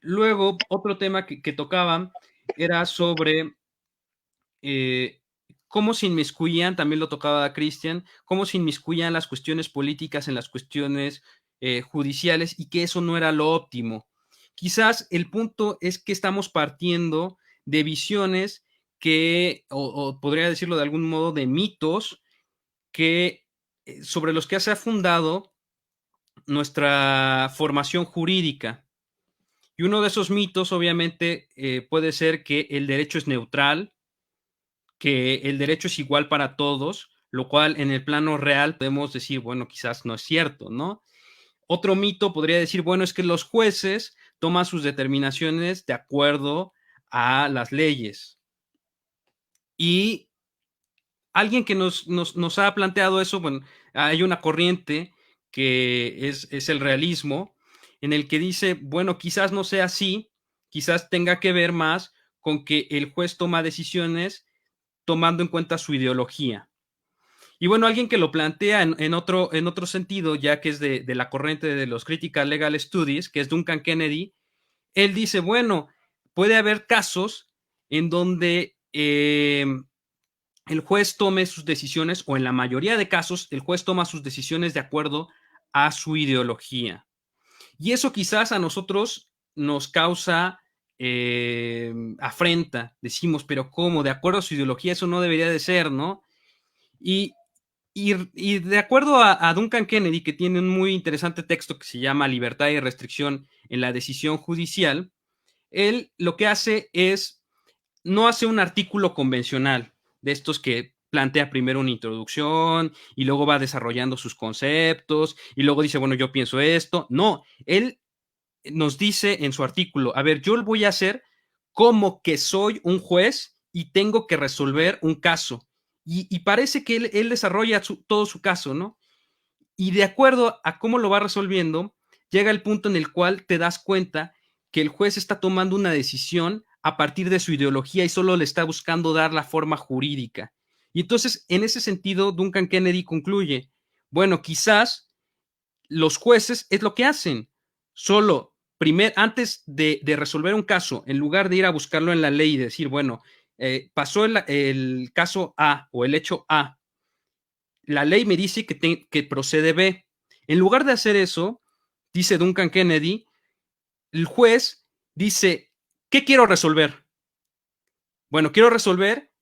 Speaker 4: Luego, otro tema que tocaban era sobre cómo se inmiscuían, también lo tocaba Cristian, cómo se inmiscuían las cuestiones políticas en las cuestiones judiciales, y que eso no era lo óptimo. Quizás el punto es que estamos partiendo de visiones que, o podría decirlo de algún modo, de mitos que sobre los que se ha fundado nuestra formación jurídica. Y uno de esos mitos, obviamente, puede ser que el derecho es neutral, que el derecho es igual para todos, lo cual en el plano real podemos decir, bueno, quizás no es cierto, ¿no? Otro mito podría decir, bueno, es que los jueces toman sus determinaciones de acuerdo a las leyes. Y alguien que nos ha planteado eso, bueno, hay una corriente que es el realismo, en el que dice, bueno, quizás no sea así, quizás tenga que ver más con que el juez toma decisiones tomando en cuenta su ideología. Y bueno, alguien que lo plantea en otro sentido, ya que es de la corriente de los Critical Legal Studies, que es Duncan Kennedy, él dice, bueno, puede haber casos en donde el juez tome sus decisiones, o en la mayoría de casos, el juez toma sus decisiones de acuerdo a su ideología. Y eso quizás a nosotros nos causa afrenta. Decimos, pero ¿cómo? De acuerdo a su ideología, eso no debería de ser, ¿no? Y de acuerdo a Duncan Kennedy, que tiene un muy interesante texto que se llama Libertad y restricción en la decisión judicial, él lo que hace es, no hace un artículo convencional de estos que plantea primero una introducción y luego va desarrollando sus conceptos y luego dice, bueno, yo pienso esto. No, él nos dice en su artículo, a ver, yo lo voy a hacer como que soy un juez y tengo que resolver un caso. Y parece que él desarrolla todo su caso, ¿no? Y de acuerdo a cómo lo va resolviendo, llega el punto en el cual te das cuenta que el juez está tomando una decisión a partir de su ideología y solo le está buscando dar la forma jurídica. Y entonces, en ese sentido, Duncan Kennedy concluye, bueno, quizás los jueces es lo que hacen, solo antes de resolver un caso, en lugar de ir a buscarlo en la ley y decir, bueno, pasó el caso A o el hecho A, la ley me dice que procede B, En lugar de hacer eso, dice Duncan Kennedy, el juez dice, ¿qué quiero resolver? Bueno, quiero resolver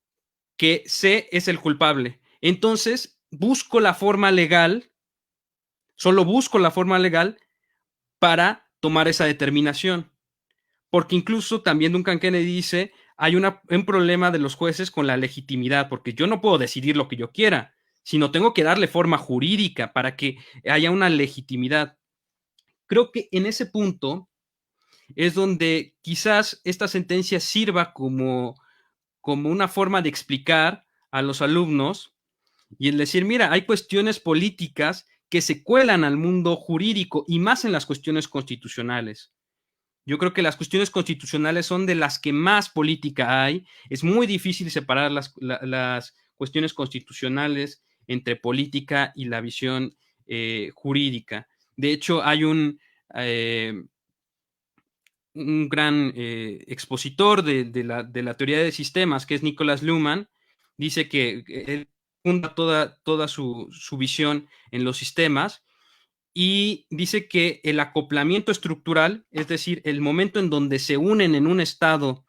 Speaker 4: que C es el culpable. Entonces, busco la forma legal, solo busco la forma legal para tomar esa determinación. Porque incluso también Duncan Kennedy dice, hay un problema de los jueces con la legitimidad, porque yo no puedo decidir lo que yo quiera, sino tengo que darle forma jurídica para que haya una legitimidad. Creo que en ese punto es donde quizás esta sentencia sirva como una forma de explicar a los alumnos y el decir, mira, hay cuestiones políticas que se cuelan al mundo jurídico y más en las cuestiones constitucionales. Yo creo que las cuestiones constitucionales son de las que más política hay. Es muy difícil separar las cuestiones constitucionales entre política y la visión jurídica. De hecho, hay un gran expositor de la teoría de sistemas, que es Nicholas Luhmann, dice que él funda toda su visión en los sistemas y dice que el acoplamiento estructural, es decir, el momento en donde se unen en un estado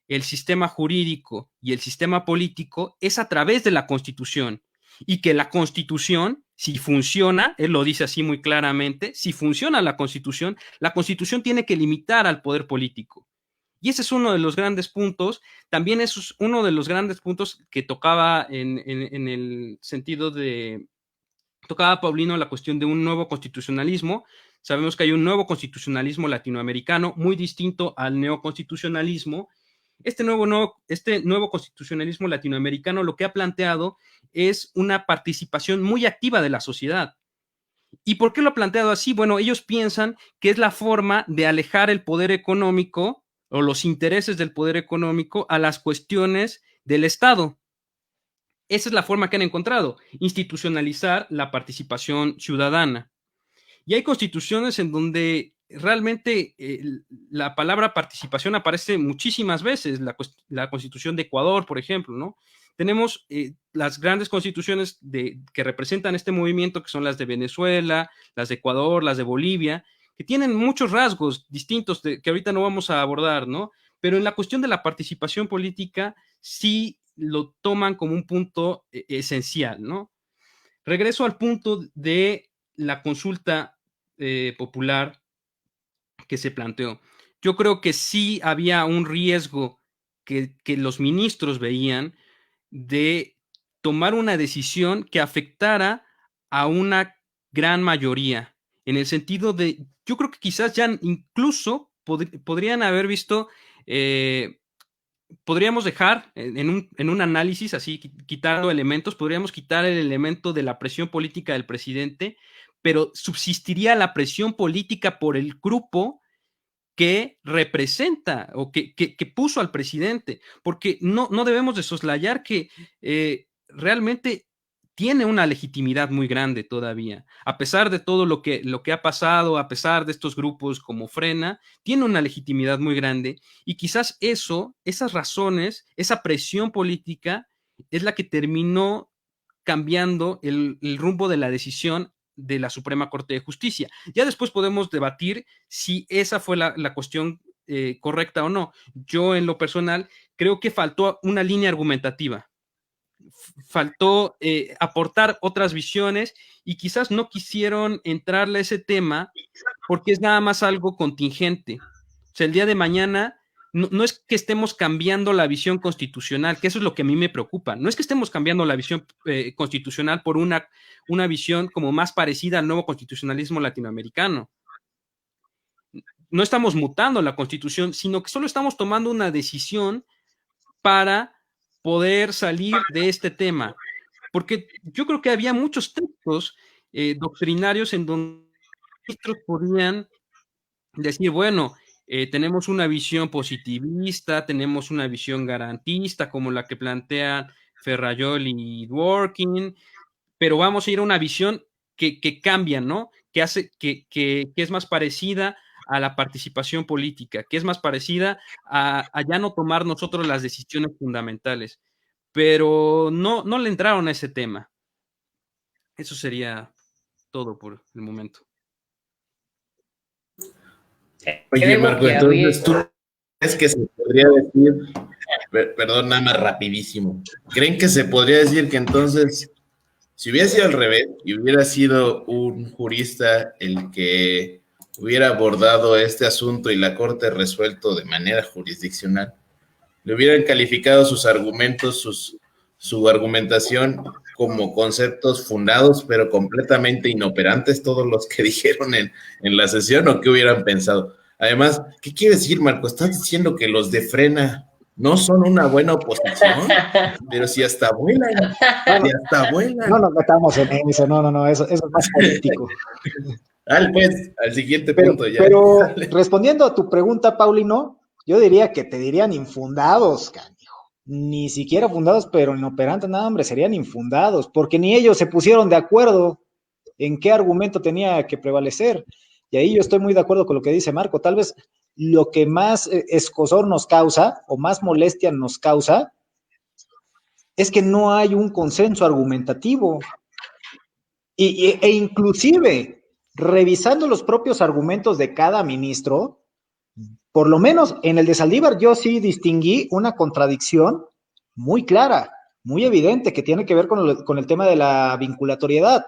Speaker 4: el sistema jurídico y el sistema político, es a través de la Constitución. Y que la Constitución, si funciona, él lo dice así muy claramente, si funciona la Constitución tiene que limitar al poder político. Y ese es uno de los grandes puntos. También es uno de los grandes puntos que tocaba en el sentido de... Tocaba Paulino la cuestión de un nuevo constitucionalismo. Sabemos que hay un nuevo constitucionalismo latinoamericano muy distinto al neoconstitucionalismo. Este nuevo constitucionalismo latinoamericano lo que ha planteado es una participación muy activa de la sociedad. ¿Y por qué lo ha planteado así? Bueno, ellos piensan que es la forma de alejar el poder económico o los intereses del poder económico a las cuestiones del Estado. Esa es la forma que han encontrado, institucionalizar la participación ciudadana. Y hay constituciones en donde realmente la palabra participación aparece muchísimas veces, la Constitución de Ecuador, por ejemplo, ¿no? Tenemos las grandes constituciones que representan este movimiento, que son las de Venezuela, las de Ecuador, las de Bolivia, que tienen muchos rasgos distintos que ahorita no vamos a abordar, ¿no? Pero en la cuestión de la participación política sí lo toman como un punto esencial, ¿no? Regreso al punto de la consulta popular que se planteó. Yo creo que sí había un riesgo que los ministros veían de tomar una decisión que afectara a una gran mayoría, en el sentido de, yo creo que quizás ya incluso podrían haber visto, podríamos dejar en un análisis así, quitando elementos, podríamos quitar el elemento de la presión política del presidente, pero subsistiría la presión política por el grupo que representa o que puso al presidente, porque no debemos de soslayar que realmente tiene una legitimidad muy grande todavía, a pesar de todo lo que ha pasado, a pesar de estos grupos como Frena, tiene una legitimidad muy grande y quizás esas razones, esa presión política es la que terminó cambiando el rumbo de la decisión de la Suprema Corte de Justicia. Ya después podemos debatir si esa fue la cuestión correcta o no. Yo en lo personal creo que faltó una línea argumentativa, faltó aportar otras visiones y quizás no quisieron entrarle a ese tema porque es nada más algo contingente. O sea, el día de mañana no es que estemos cambiando la visión constitucional, que eso es lo que a mí me preocupa. No es que estemos cambiando la visión constitucional por una visión como más parecida al nuevo constitucionalismo latinoamericano. No estamos mutando la constitución, sino que solo estamos tomando una decisión para poder salir de este tema. Porque yo creo que había muchos textos doctrinarios en donde ministros podían decir, bueno, tenemos una visión positivista, tenemos una visión garantista, como la que plantean Ferrayol y Dworkin, pero vamos a ir a una visión que cambia, ¿no? Que hace que es más parecida a la participación política, que es más parecida a ya no tomar nosotros las decisiones fundamentales. Pero no le entraron a ese tema. Eso sería todo por el momento.
Speaker 2: Oye, Marco, entonces tú crees que se podría decir, perdón, nada más rapidísimo, ¿creen que se podría decir que entonces, si hubiera sido al revés y hubiera sido un jurista el que hubiera abordado este asunto y la Corte resuelto de manera jurisdiccional, le hubieran calificado sus argumentos, su argumentación como conceptos fundados, pero completamente inoperantes, todos los que dijeron en la sesión, o qué hubieran pensado? Además, ¿qué quiere decir, Marco? ¿Estás diciendo que los de Frena no son una buena oposición? Pero si hasta vuelan,
Speaker 3: No nos metamos en eso, no, eso es más político.
Speaker 2: Pues, al siguiente punto ya.
Speaker 3: Pero respondiendo a tu pregunta, Paulino, yo diría que te dirían infundados, canijo. Ni siquiera fundados, pero inoperantes, nada, hombre, serían infundados, porque ni ellos se pusieron de acuerdo en qué argumento tenía que prevalecer. Y ahí yo estoy muy de acuerdo con lo que dice Marco. Tal vez lo que más escozor nos causa, o más molestia nos causa, es que no hay un consenso argumentativo. E inclusive, revisando los propios argumentos de cada ministro, por lo menos en el de Saldívar yo sí distinguí una contradicción muy clara, muy evidente, que tiene que ver con el tema de la vinculatoriedad.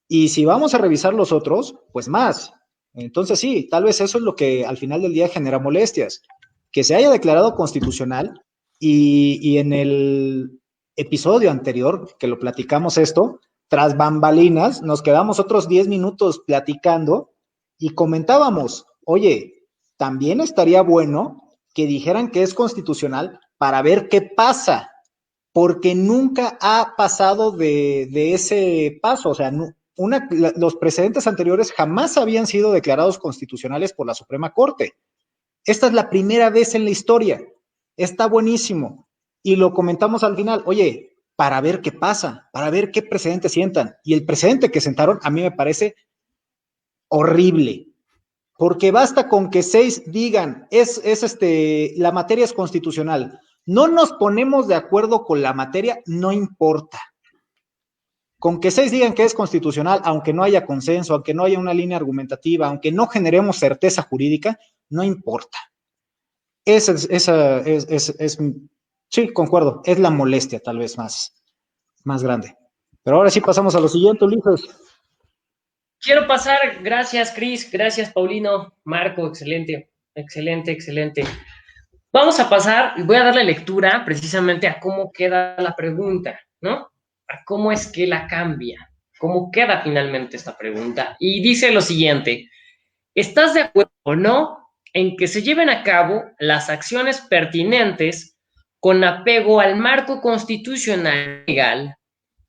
Speaker 3: Y si vamos a revisar los otros, pues más. Entonces sí, tal vez eso es lo que al final del día genera molestias. Que se haya declarado constitucional y en el episodio anterior, que lo platicamos esto, tras bambalinas, nos quedamos otros 10 minutos platicando y comentábamos, oye, también estaría bueno que dijeran que es constitucional para ver qué pasa, porque nunca ha pasado de ese paso. O sea, los precedentes anteriores jamás habían sido declarados constitucionales por la Suprema Corte. Esta es la primera vez en la historia. Está buenísimo. Y lo comentamos al final, oye, para ver qué pasa, para ver qué precedentes sientan. Y el precedente que sentaron a mí me parece horrible. Porque basta con que 6 digan, la materia es constitucional. No nos ponemos de acuerdo con la materia, no importa. Con que 6 digan que es constitucional, aunque no haya consenso, aunque no haya una línea argumentativa, aunque no generemos certeza jurídica, no importa. Sí, concuerdo, es la molestia tal vez más grande. Pero ahora sí pasamos a lo siguiente, Ulises.
Speaker 1: Quiero pasar, gracias Cris, gracias Paulino, Marco, excelente. Vamos a pasar y voy a darle lectura precisamente a cómo queda la pregunta, ¿no? A cómo es que la cambia, cómo queda finalmente esta pregunta. Y dice lo siguiente: ¿estás de acuerdo o no en que se lleven a cabo las acciones pertinentes con apego al marco constitucional legal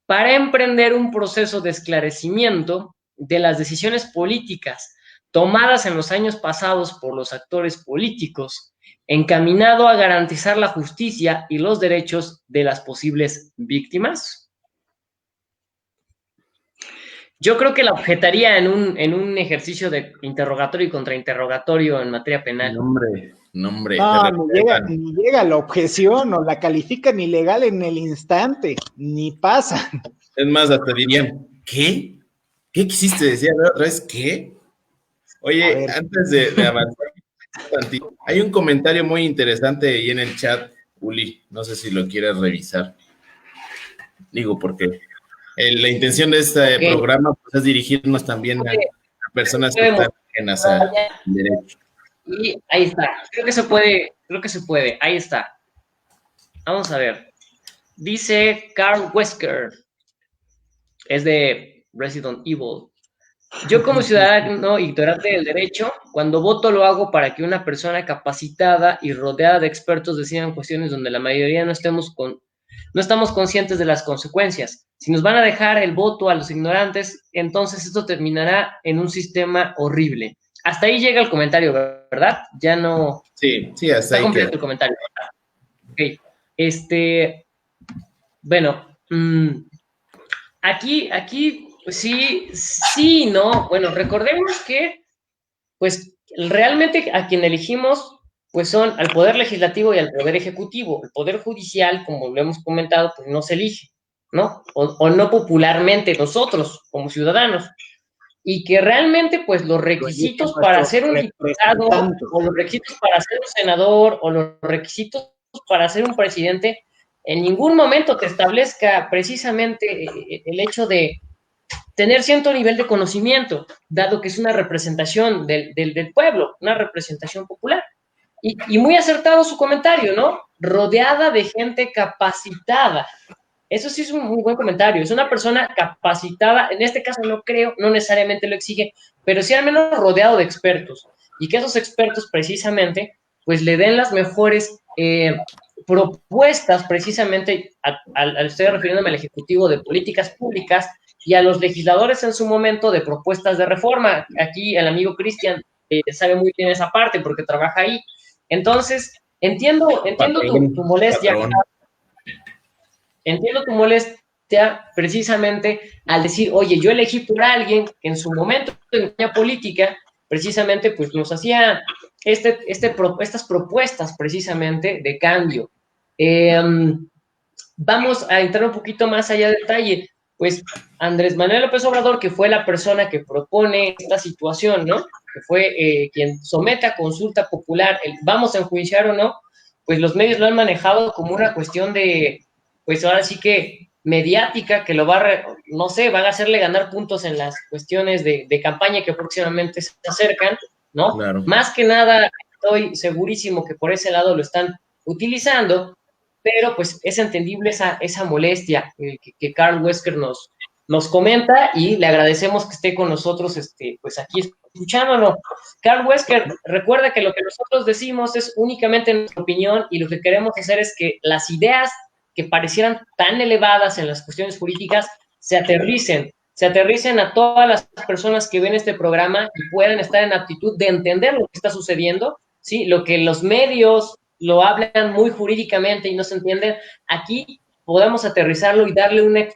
Speaker 1: para emprender un proceso de esclarecimiento de las decisiones políticas tomadas en los años pasados por los actores políticos, encaminado a garantizar la justicia y los derechos de las posibles víctimas? Yo creo que la objetaría en un ejercicio de interrogatorio y contrainterrogatorio en materia penal.
Speaker 3: No, ni llega la objeción, o la califican ilegal en el instante, ni pasa.
Speaker 2: Es más, hasta dirían, ¿qué? ¿Qué quisiste decir otra vez? ¿Qué? Oye, antes de avanzar, hay un comentario muy interesante ahí en el chat, Uli, no sé si lo quieres revisar. Digo, porque la intención de este programa pues, es dirigirnos también a personas que están ajenas al derecho.
Speaker 1: Y ahí está, creo que se puede, ahí está. Vamos a ver. Dice Carl Wesker, es de Resident Evil. Yo como ciudadano ignorante del derecho, cuando voto lo hago para que una persona capacitada y rodeada de expertos decidan cuestiones donde la mayoría no estamos conscientes de las consecuencias. Si nos van a dejar el voto a los ignorantes, entonces esto terminará en un sistema horrible. Hasta ahí llega el comentario, ¿verdad? Ya no...
Speaker 2: Sí, hasta
Speaker 1: está
Speaker 2: ahí
Speaker 1: completo
Speaker 2: queda.
Speaker 1: el comentario. Ok. Bueno, aquí, sí, no. Bueno, recordemos que, pues, realmente a quien elegimos, pues son al Poder Legislativo y al Poder Ejecutivo. El Poder Judicial, como lo hemos comentado, pues no se elige, ¿no? O no popularmente nosotros, como ciudadanos. y que realmente pues los requisitos para ser un diputado o los requisitos para ser un senador o los requisitos para ser un presidente en ningún momento te establezca precisamente el hecho de tener cierto nivel de conocimiento, dado que es una representación del pueblo, una representación popular. Y muy acertado su comentario, ¿no? Rodeada de gente capacitada. Eso sí es un muy buen comentario. Es una persona capacitada, en este caso no creo, no necesariamente lo exige, pero sí al menos rodeado de expertos. Y que esos expertos precisamente, pues le den las mejores propuestas precisamente, estoy refiriéndome al Ejecutivo de políticas públicas y a los legisladores en su momento de propuestas de reforma. Aquí el amigo Cristian sabe muy bien esa parte porque trabaja ahí. Entonces, entiendo tu molestia. Entiendo tu molestia precisamente al decir, oye, yo elegí por alguien que en su momento en la política precisamente pues nos hacía estas propuestas precisamente de cambio. Vamos a entrar un poquito más allá de detalle. Pues Andrés Manuel López Obrador, que fue la persona que propone esta situación, ¿no? Que fue quien somete a consulta popular vamos a enjuiciar o no, pues los medios lo han manejado como una cuestión de, pues ahora sí que mediática, que lo va no sé, van a hacerle ganar puntos en las cuestiones de campaña que próximamente se acercan, ¿no?
Speaker 2: Claro.
Speaker 1: Más que nada, estoy segurísimo que por ese lado lo están utilizando, pero pues es entendible esa molestia que Carl Wesker nos comenta y le agradecemos que esté con nosotros pues aquí escuchándonos. Carl Wesker, recuerda que lo que nosotros decimos es únicamente nuestra opinión y lo que queremos hacer es que las ideas que parecieran tan elevadas en las cuestiones políticas se aterricen a todas las personas que ven este programa y puedan estar en aptitud de entender lo que está sucediendo, ¿sí? Lo que los medios lo hablan muy jurídicamente y no se entienden, aquí podemos aterrizarlo y darle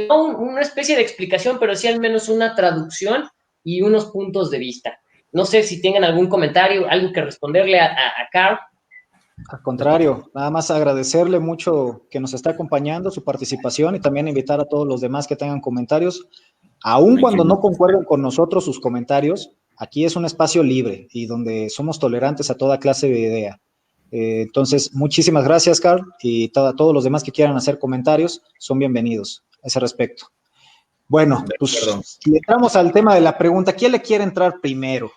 Speaker 1: no una especie de explicación, pero sí al menos una traducción y unos puntos de vista. No sé si tengan algún comentario, algo que responderle a Carl.
Speaker 3: Al contrario, nada más agradecerle mucho que nos está acompañando, su participación y también invitar a todos los demás que tengan comentarios. Aun cuando no concuerden con nosotros sus comentarios, aquí es un espacio libre y donde somos tolerantes a toda clase de idea. Entonces, muchísimas gracias, Carl, y todos los demás que quieran hacer comentarios son bienvenidos a ese respecto. Bueno, pues si entramos al tema de la pregunta, ¿quién le quiere entrar primero?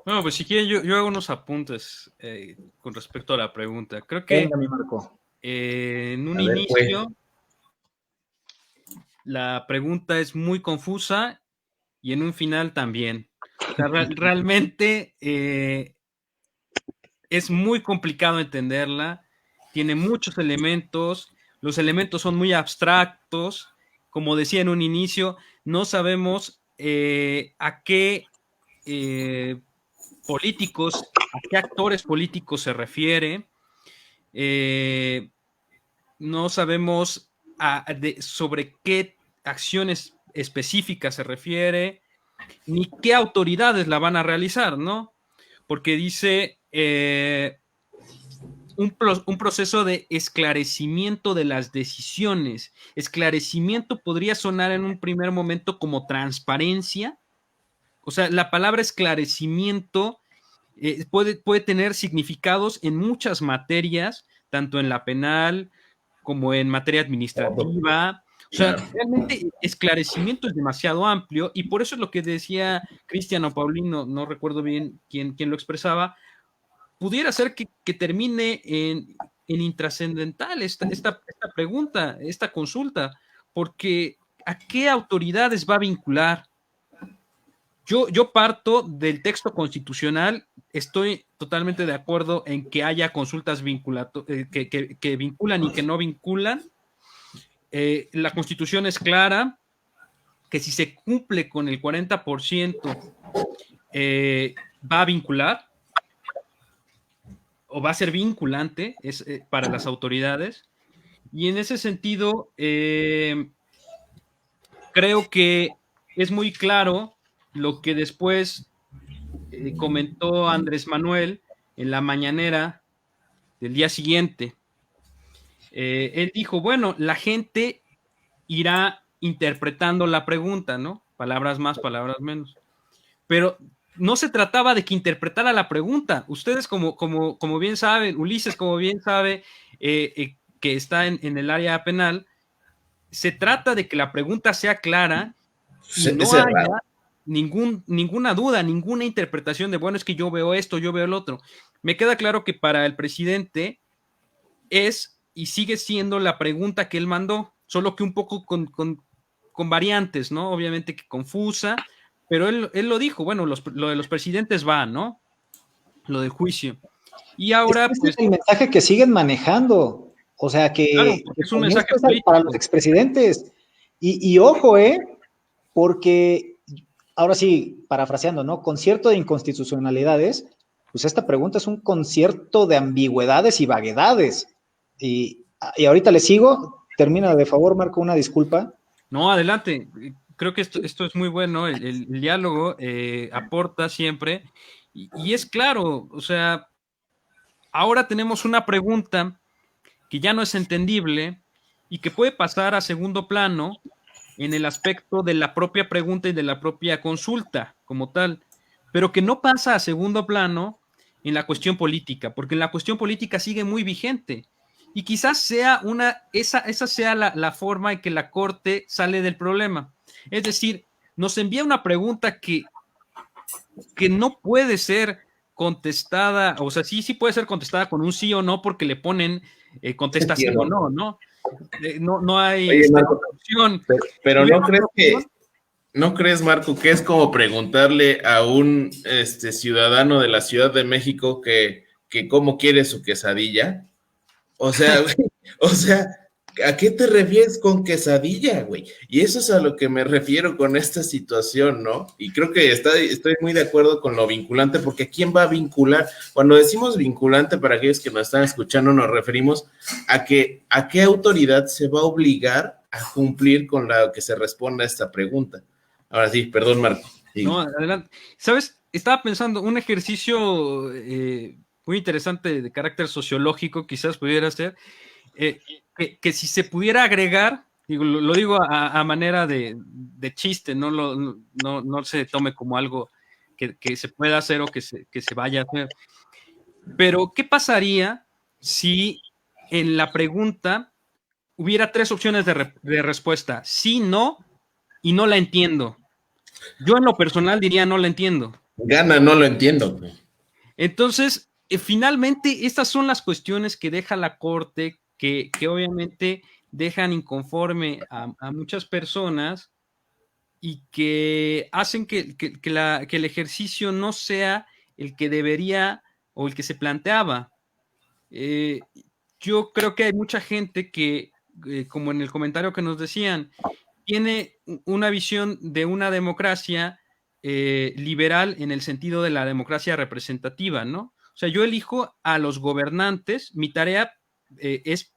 Speaker 4: Bueno, pues si quieren, yo hago unos apuntes con respecto a la pregunta. Creo que
Speaker 3: venga, mi Marco.
Speaker 4: En un inicio, la pregunta es muy confusa y en un final también. O sea, realmente es muy complicado entenderla, tiene muchos elementos, los elementos son muy abstractos, como decía en un inicio, no sabemos a qué políticos, a qué actores políticos se refiere, no sabemos sobre qué acciones específicas se refiere, ni qué autoridades la van a realizar, ¿no? Porque dice un proceso de esclarecimiento de las decisiones. Esclarecimiento podría sonar en un primer momento como transparencia. O sea, la palabra esclarecimiento puede tener significados en muchas materias, tanto en la penal como en materia administrativa. O sea, realmente esclarecimiento es demasiado amplio y por eso es lo que decía Cristian o Paulino, no recuerdo bien quién lo expresaba, pudiera ser que termine en intrascendental esta pregunta, esta consulta, porque ¿a qué autoridades va a vincular? Yo parto del texto constitucional, estoy totalmente de acuerdo en que haya consultas que vinculan y que no vinculan. La Constitución es clara, que si se cumple con el 40%, va a vincular, o va a ser vinculante para las autoridades. Y en ese sentido, creo que es muy claro lo que después comentó Andrés Manuel en la mañanera del día siguiente. Él dijo, bueno, la gente irá interpretando la pregunta, ¿no? Palabras más, palabras menos. Pero no se trataba de que interpretara la pregunta. Ustedes, como bien saben, Ulises, como bien sabe, que está en el área penal, se trata de que la pregunta sea clara y no haya ninguna duda, ninguna interpretación de, bueno, es que yo veo esto, yo veo el otro. Me queda claro que para el presidente es y sigue siendo la pregunta que él mandó, solo que un poco con variantes, ¿no? Obviamente que confusa, pero él lo dijo, bueno, lo de los presidentes va, ¿no? Lo del juicio. Y ahora,
Speaker 3: Este
Speaker 4: pues...
Speaker 3: es el mensaje que siguen manejando. O sea,
Speaker 4: Claro,
Speaker 3: que
Speaker 4: porque es un
Speaker 3: con
Speaker 4: mensaje
Speaker 3: esto es
Speaker 4: político.
Speaker 3: para los expresidentes. Y ojo, porque ahora sí, parafraseando, ¿no? Concierto de inconstitucionalidades, pues esta pregunta es un concierto de ambigüedades y vaguedades. Y ahorita le sigo. Termina, de favor, Marco, una disculpa.
Speaker 4: No, adelante. Creo que esto es muy bueno. El diálogo aporta siempre. Y es claro, o sea, ahora tenemos una pregunta que ya no es entendible y que puede pasar a segundo plano en el aspecto de la propia pregunta y de la propia consulta como tal, pero que no pasa a segundo plano en la cuestión política, porque la cuestión política sigue muy vigente. Y quizás sea esa sea la forma en que la Corte sale del problema. Es decir, nos envía una pregunta que no puede ser contestada, o sea, sí puede ser contestada con un sí o no, porque le ponen contesta sí o no, ¿no? No hay
Speaker 2: Oye, Marco,
Speaker 4: opción.
Speaker 2: pero
Speaker 4: Hubiera
Speaker 2: ¿no crees
Speaker 4: otra opción.
Speaker 2: no crees, Marco, que es como preguntarle a un ciudadano de la Ciudad de México que cómo quiere su quesadilla? O sea, güey, o sea, ¿a qué te refieres con quesadilla, güey? Y eso es a lo que me refiero con esta situación, ¿no? Y creo que estoy muy de acuerdo con lo vinculante, porque ¿quién va a vincular? Cuando decimos vinculante, para aquellos que nos están escuchando, nos referimos a qué autoridad se va a obligar a cumplir con la que se responda a esta pregunta. Ahora sí, perdón, Marco. Sí.
Speaker 4: No, adelante. ¿Sabes? Estaba pensando un ejercicio muy interesante de carácter sociológico, quizás pudiera ser, que si se pudiera agregar, digo, lo digo a manera de chiste, no se tome como algo que se pueda hacer o que se vaya a hacer. Pero, ¿qué pasaría si en la pregunta hubiera tres opciones de respuesta? Sí, no, y no la entiendo. Yo en lo personal diría no la entiendo.
Speaker 2: Gana, no lo entiendo, güey.
Speaker 4: Entonces, finalmente, estas son las cuestiones que deja la Corte, que obviamente dejan inconforme a muchas personas y que hacen que el ejercicio no sea el que debería o el que se planteaba. Yo creo que hay mucha gente que, como en el comentario que nos decían, tiene una visión de una democracia liberal en el sentido de la democracia representativa, ¿no? O sea, yo elijo a los gobernantes, mi tarea es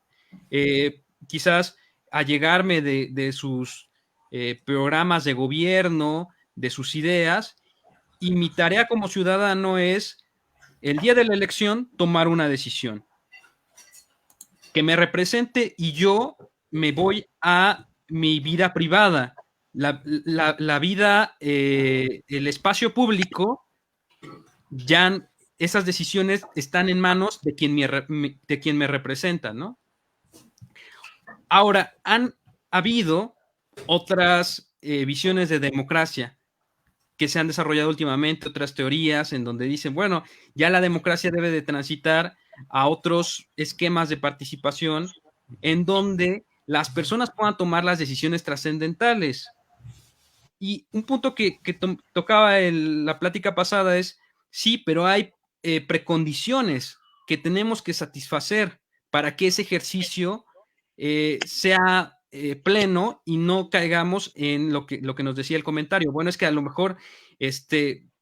Speaker 4: quizás allegarme de sus programas de gobierno, de sus ideas, y mi tarea como ciudadano es, el día de la elección, tomar una decisión que me represente y yo me voy a mi vida privada. La vida, el espacio público, ya esas decisiones están en manos de quien me representa, ¿no? Ahora, han habido otras visiones de democracia que se han desarrollado últimamente, otras teorías en donde dicen, bueno, ya la democracia debe de transitar a otros esquemas de participación en donde las personas puedan tomar las decisiones trascendentales. Y un punto que tocaba la plática pasada es, sí, pero hay precondiciones que tenemos que satisfacer para que ese ejercicio sea pleno y no caigamos en lo que nos decía el comentario. Bueno, es que a lo mejor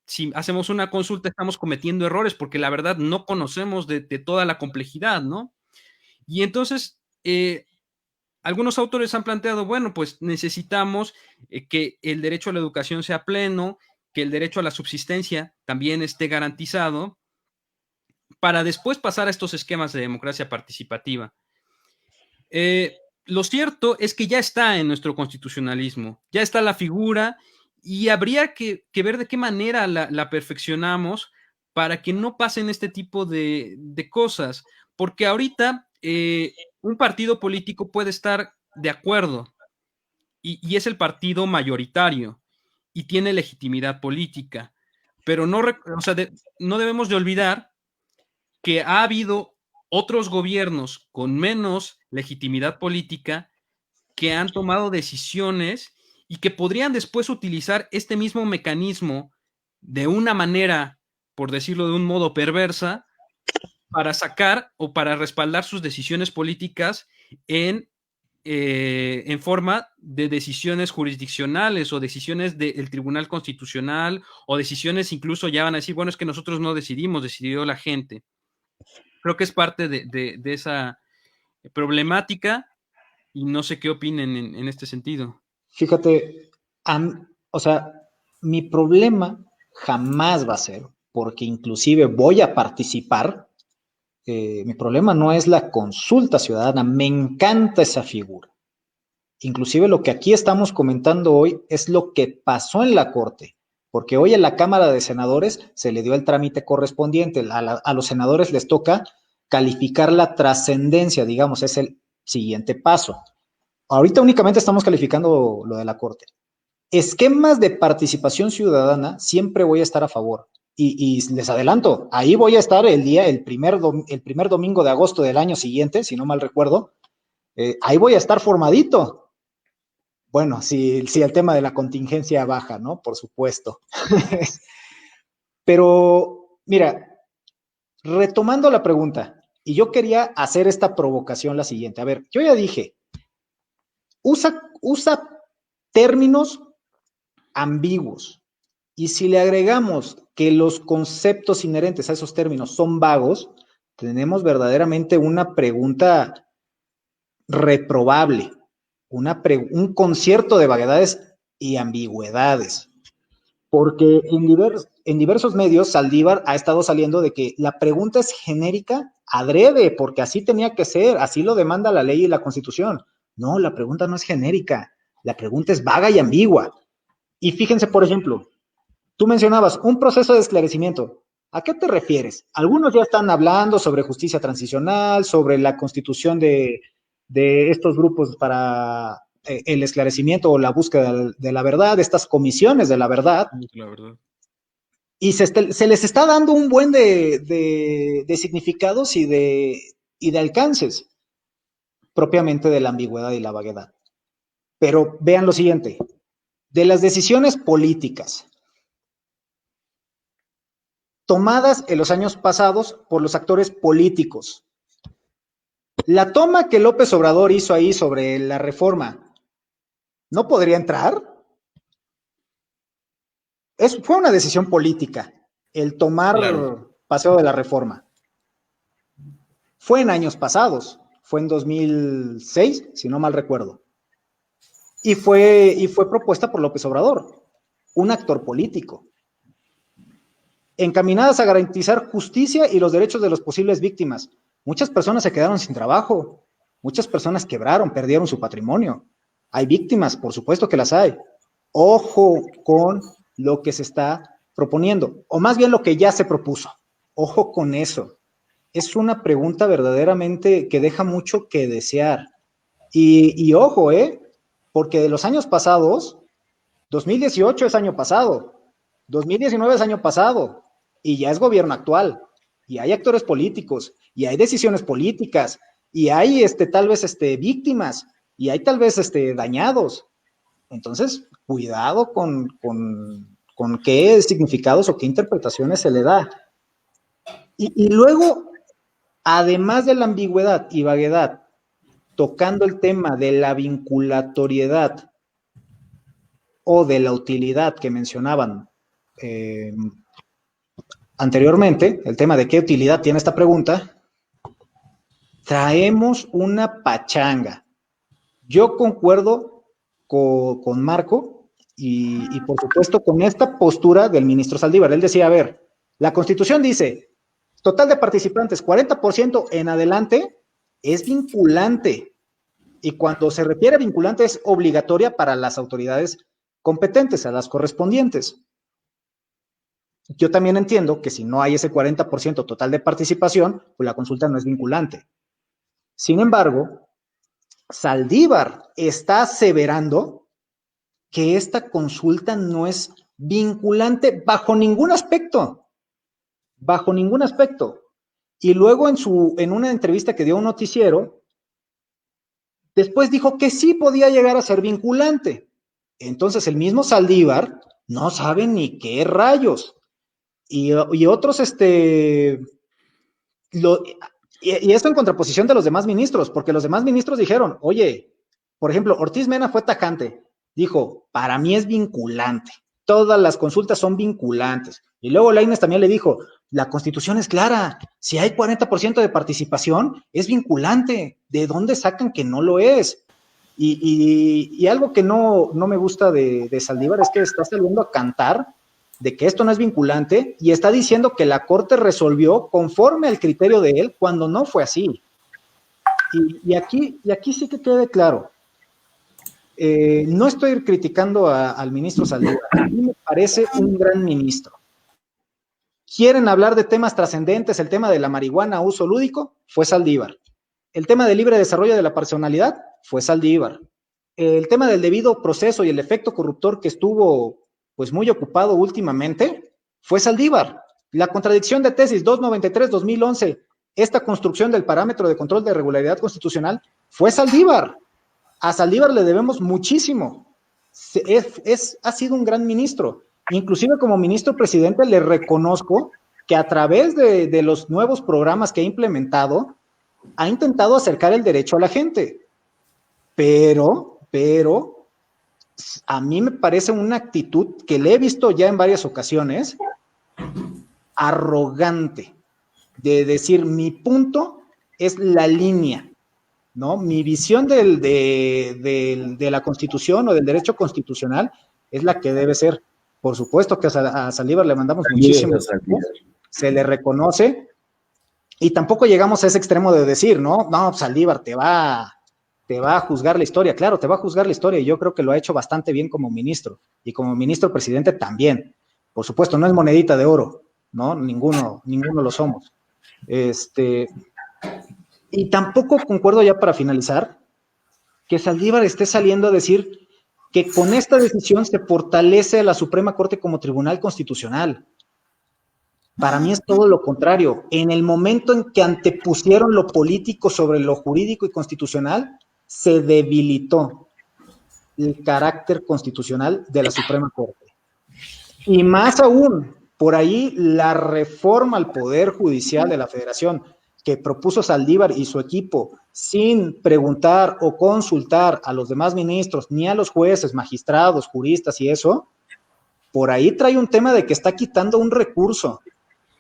Speaker 4: si hacemos una consulta estamos cometiendo errores porque la verdad no conocemos de toda la complejidad, ¿no? Y entonces, algunos autores han planteado, bueno, pues necesitamos que el derecho a la educación sea pleno, que el derecho a la subsistencia también esté garantizado, para después pasar a estos esquemas de democracia participativa. lo cierto es que ya está en nuestro constitucionalismo, ya está la figura y habría que ver de qué manera la perfeccionamos para que no pasen este tipo de cosas, porque ahorita un partido político puede estar de acuerdo y es el partido mayoritario y tiene legitimidad política, pero no, o sea, no debemos de olvidar que ha habido otros gobiernos con menos legitimidad política que han tomado decisiones y que podrían después utilizar este mismo mecanismo de una manera, por decirlo de un modo perversa, para sacar o para respaldar sus decisiones políticas en forma de decisiones jurisdiccionales o decisiones del Tribunal Constitucional o decisiones incluso ya van a decir, bueno, es que nosotros no decidimos, decidió la gente. Creo que es parte de esa problemática y no sé qué opinen en este sentido.
Speaker 3: Fíjate, o sea, mi problema jamás va a ser, porque inclusive voy a participar, mi problema no es la consulta ciudadana, me encanta esa figura. Inclusive lo que aquí estamos comentando hoy es lo que pasó en la Corte, porque hoy en la Cámara de Senadores se le dio el trámite correspondiente, a los senadores les toca calificar la trascendencia, digamos, es el siguiente paso. Ahorita únicamente estamos calificando lo de la Corte. Esquemas de participación ciudadana, siempre voy a estar a favor. Y les adelanto, ahí voy a estar el primer domingo de agosto del año siguiente, si no mal recuerdo, ahí voy a estar formadito. Bueno, si el tema de la contingencia baja, ¿no? Por supuesto. Pero, mira, retomando la pregunta, y yo quería hacer esta provocación la siguiente. A ver, yo ya dije, usa términos ambiguos. Y si le agregamos que los conceptos inherentes a esos términos son vagos, tenemos verdaderamente una pregunta reprobable, un concierto de vaguedades y ambigüedades. Porque en diversos medios Saldívar ha estado saliendo de que la pregunta es genérica adrede, porque así tenía que ser, así lo demanda la ley y la Constitución. No, la pregunta no es genérica, la pregunta es vaga y ambigua. Y fíjense, por ejemplo, tú mencionabas un proceso de esclarecimiento. ¿A qué te refieres? Algunos ya están hablando sobre justicia transicional, sobre la constitución de estos grupos para el esclarecimiento o la búsqueda de la verdad, estas comisiones de la verdad.
Speaker 4: La verdad.
Speaker 3: Y se les está dando un buen de significados y de alcances, propiamente de la ambigüedad y la vaguedad. Pero vean lo siguiente, de las decisiones políticas tomadas en los años pasados por los actores políticos. La toma que López Obrador hizo ahí sobre la reforma, ¿no podría entrar? Fue una decisión política, el tomar paseo de la reforma. Fue en años pasados, fue en 2006, si no mal recuerdo. Y fue propuesta por López Obrador, un actor político, encaminadas a garantizar justicia y los derechos de las posibles víctimas. Muchas personas se quedaron sin trabajo, muchas personas quebraron, perdieron su patrimonio. Hay víctimas, por supuesto que las hay. Ojo con lo que se está proponiendo, o más bien lo que ya se propuso. Ojo con eso. Es una pregunta verdaderamente que deja mucho que desear. Y ojo, porque de los años pasados, 2018 es año pasado, 2019 es año pasado, y ya es gobierno actual, y hay actores políticos, y hay decisiones políticas, y hay tal vez víctimas, y hay tal vez dañados. Entonces, cuidado con qué significados o qué interpretaciones se le da. Y luego, además de la ambigüedad y vaguedad, tocando el tema de la vinculatoriedad o de la utilidad que mencionaban anteriormente, el tema de qué utilidad tiene esta pregunta, traemos una pachanga. Yo concuerdo con Marco y por supuesto con esta postura del ministro Saldívar. Él decía, a ver, la Constitución dice, total de participantes, 40% en adelante es vinculante. Y cuando se refiere a vinculante es obligatoria para las autoridades competentes, a las correspondientes. Yo también entiendo que si no hay ese 40% total de participación, pues la consulta no es vinculante. Sin embargo, Saldívar está aseverando que esta consulta no es vinculante bajo ningún aspecto. Bajo ningún aspecto. Y luego en una entrevista que dio a un noticiero, después dijo que sí podía llegar a ser vinculante. Entonces el mismo Saldívar no sabe ni qué rayos. Y otros, y esto en contraposición de los demás ministros, porque los demás ministros dijeron, oye, por ejemplo, Ortiz Mena fue tajante, dijo, para mí es vinculante, todas las consultas son vinculantes. Y luego Lainez también le dijo, la Constitución es clara, si hay 40% de participación, es vinculante. ¿De dónde sacan que no lo es? Y algo que no me gusta de Saldívar es que está saliendo a cantar de que esto no es vinculante y está diciendo que la Corte resolvió conforme al criterio de él cuando no fue así. Y aquí sí que quede claro. No estoy criticando al ministro Saldívar. A mí me parece un gran ministro. ¿Quieren hablar de temas trascendentes? El tema de la marihuana a uso lúdico fue Saldívar. El tema del libre desarrollo de la personalidad fue Saldívar. El tema del debido proceso y el efecto corruptor que estuvo pues muy ocupado últimamente fue Saldívar. La contradicción de tesis 293-2011, esta construcción del parámetro de control de regularidad constitucional fue Saldívar. A Saldívar le debemos muchísimo. Ha sido un gran ministro. Inclusive como ministro presidente le reconozco que a través de los nuevos programas que ha implementado, ha intentado acercar el derecho a la gente. Pero a mí me parece una actitud que le he visto ya en varias ocasiones, arrogante, de decir, mi punto es la línea, ¿no? Mi visión de la Constitución o del derecho constitucional es la que debe ser. Por supuesto que a Saldívar le mandamos muchísimo, se le reconoce, y tampoco llegamos a ese extremo de decir, no, Saldívar te va a juzgar la historia. Claro, te va a juzgar la historia, y yo creo que lo ha hecho bastante bien como ministro, y como ministro presidente también. Por supuesto, no es monedita de oro, ¿no? Ninguno lo somos. Y tampoco concuerdo, ya para finalizar, que Saldívar esté saliendo a decir que con esta decisión se fortalece a la Suprema Corte como Tribunal Constitucional. Para mí es todo lo contrario. En el momento en que antepusieron lo político sobre lo jurídico y constitucional, se debilitó el carácter constitucional de la Suprema Corte. Y más aún, por ahí la reforma al Poder Judicial de la Federación que propuso Saldívar y su equipo, sin preguntar o consultar a los demás ministros, ni a los jueces, magistrados, juristas y eso, por ahí trae un tema de que está quitando un recurso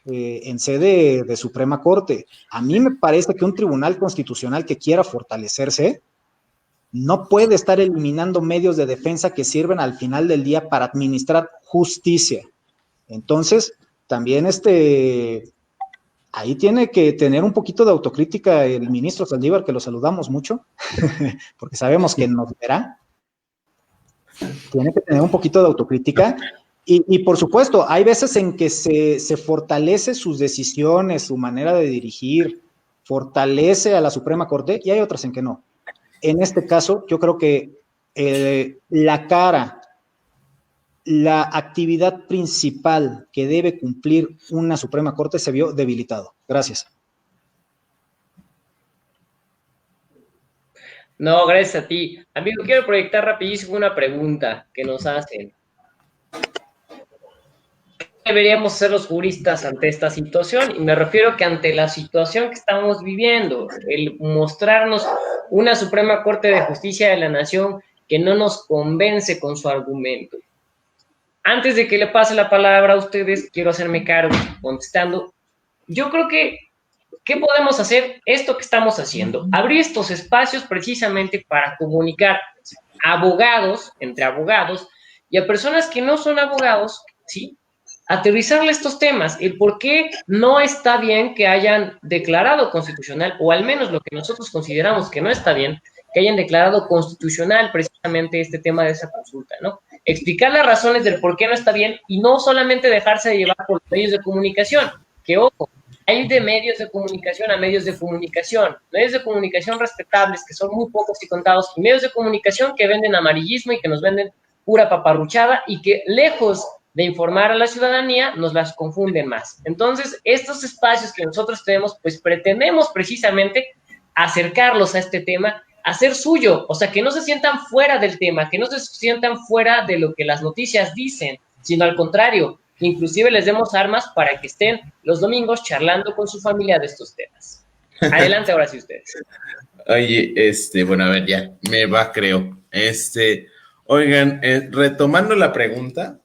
Speaker 3: en sede de Suprema Corte. A mí me parece que un tribunal constitucional que quiera fortalecerse no puede estar eliminando medios de defensa que sirven al final del día para administrar justicia. Entonces, también ahí tiene que tener un poquito de autocrítica el ministro Saldívar, que lo saludamos mucho, porque sabemos que nos verá. Tiene que tener un poquito de autocrítica. Y por supuesto, hay veces en que se fortalece sus decisiones, su manera de dirigir, fortalece a la Suprema Corte, y hay otras en que no. En este caso, yo creo que la actividad principal que debe cumplir una Suprema Corte se vio debilitado. Gracias.
Speaker 1: No, gracias a ti. Amigo, quiero proyectar rapidísimo una pregunta que nos hacen. ¿Qué deberíamos hacer los juristas ante esta situación? Y me refiero que ante la situación que estamos viviendo, el mostrarnos una Suprema Corte de Justicia de la Nación que no nos convence con su argumento. Antes de que le pase la palabra a ustedes, quiero hacerme cargo contestando. Yo creo que, ¿qué podemos hacer? Esto que estamos haciendo, abrir estos espacios precisamente para comunicar a abogados, entre abogados, y a personas que no son abogados, ¿sí? Aterrizarle estos temas, el por qué no está bien que hayan declarado constitucional, o al menos lo que nosotros consideramos que no está bien, que hayan declarado constitucional precisamente este tema de esa consulta, ¿no? Explicar las razones del por qué no está bien y no solamente dejarse de llevar por los medios de comunicación, que ojo, hay de medios de comunicación a medios de comunicación respetables que son muy pocos y contados, y medios de comunicación que venden amarillismo y que nos venden pura paparruchada y que lejos de informar a la ciudadanía nos las confunden más. Entonces, estos espacios que nosotros tenemos, pues pretendemos precisamente acercarlos a este tema, hacer suyo, o sea, que no se sientan fuera del tema, que no se sientan fuera de lo que las noticias dicen, sino al contrario, que inclusive les demos armas para que estén los domingos charlando con su familia de estos temas. Adelante ahora sí ustedes.
Speaker 2: Oye, bueno, a ver, ya, me va, creo. Oigan, retomando la pregunta,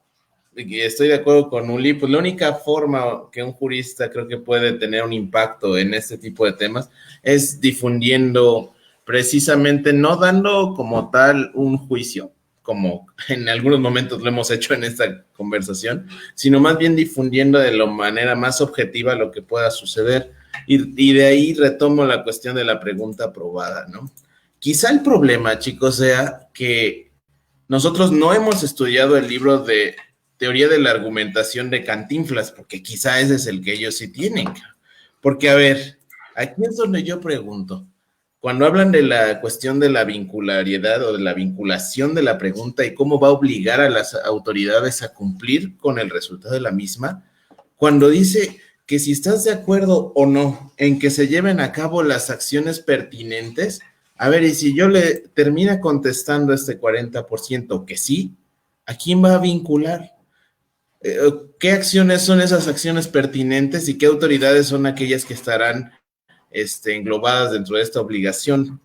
Speaker 2: y estoy de acuerdo con Uli, pues la única forma que un jurista creo que puede tener un impacto en este tipo de temas es difundiendo precisamente, no dando como tal un juicio, como en algunos momentos lo hemos hecho en esta conversación, sino más bien difundiendo de la manera más objetiva lo que pueda suceder. Y de ahí retomo la cuestión de la pregunta aprobada, ¿no? Quizá el problema, chicos, sea que nosotros no hemos estudiado el libro de Teoría de la Argumentación de Cantinflas, porque quizá ese es el que ellos sí tienen. Porque, a ver, aquí es donde yo pregunto, cuando hablan de la cuestión de la vincularidad o de la vinculación de la pregunta y cómo va a obligar a las autoridades a cumplir con el resultado de la misma, cuando dice que si estás de acuerdo o no en que se lleven a cabo las acciones pertinentes, a ver, y si yo le termina contestando este 40% que sí, ¿a quién va a vincular? ¿Qué acciones son esas acciones pertinentes y qué autoridades son aquellas que estarán englobadas dentro de esta obligación?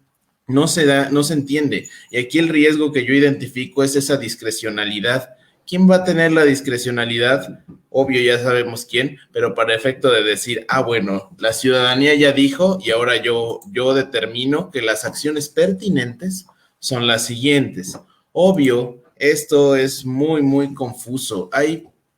Speaker 2: No se entiende. Y aquí el riesgo que yo identifico es esa discrecionalidad. ¿Quién va a tener la discrecionalidad? Obvio, ya sabemos quién, pero para efecto de decir, bueno, la ciudadanía ya dijo y ahora yo determino que las acciones pertinentes son las siguientes. Obvio, esto es muy, muy confuso.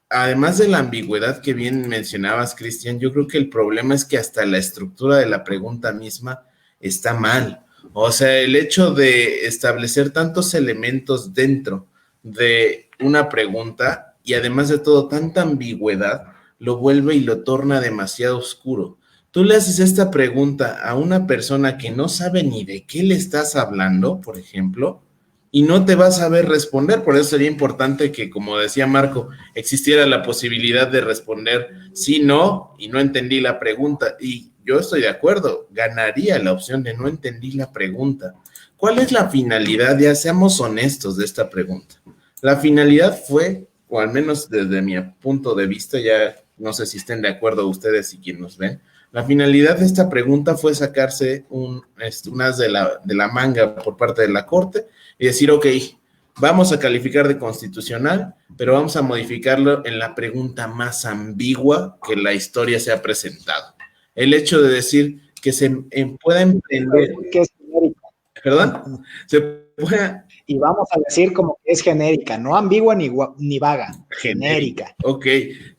Speaker 2: Además de la ambigüedad que bien mencionabas, Cristian, yo creo que el problema es que hasta la estructura de la pregunta misma está mal. O sea, el hecho de establecer tantos elementos dentro de una pregunta y además de todo tanta ambigüedad, lo vuelve y lo torna demasiado oscuro. Tú le haces esta pregunta a una persona que no sabe ni de qué le estás hablando, por ejemplo, y no te va a saber responder. Por eso sería importante que, como decía Marco, existiera la posibilidad de responder sí, no, y no entendí la pregunta. Y yo estoy de acuerdo, ganaría la opción de no entendí la pregunta. ¿Cuál es la finalidad? Ya seamos honestos de esta pregunta. La finalidad fue, o al menos desde mi punto de vista, ya no sé si estén de acuerdo ustedes y quienes nos ven, la finalidad de esta pregunta fue sacarse un as de la manga por parte de la Corte y decir, ok, vamos a calificar de constitucional, pero vamos a modificarlo en la pregunta más ambigua que la historia se ha presentado. El hecho de decir que se pueda emprender...
Speaker 3: Que es genérica.
Speaker 2: ¿Perdón? Se pueda...
Speaker 3: Y vamos a decir como que es genérica, no ambigua ni vaga, genérica.
Speaker 2: Ok,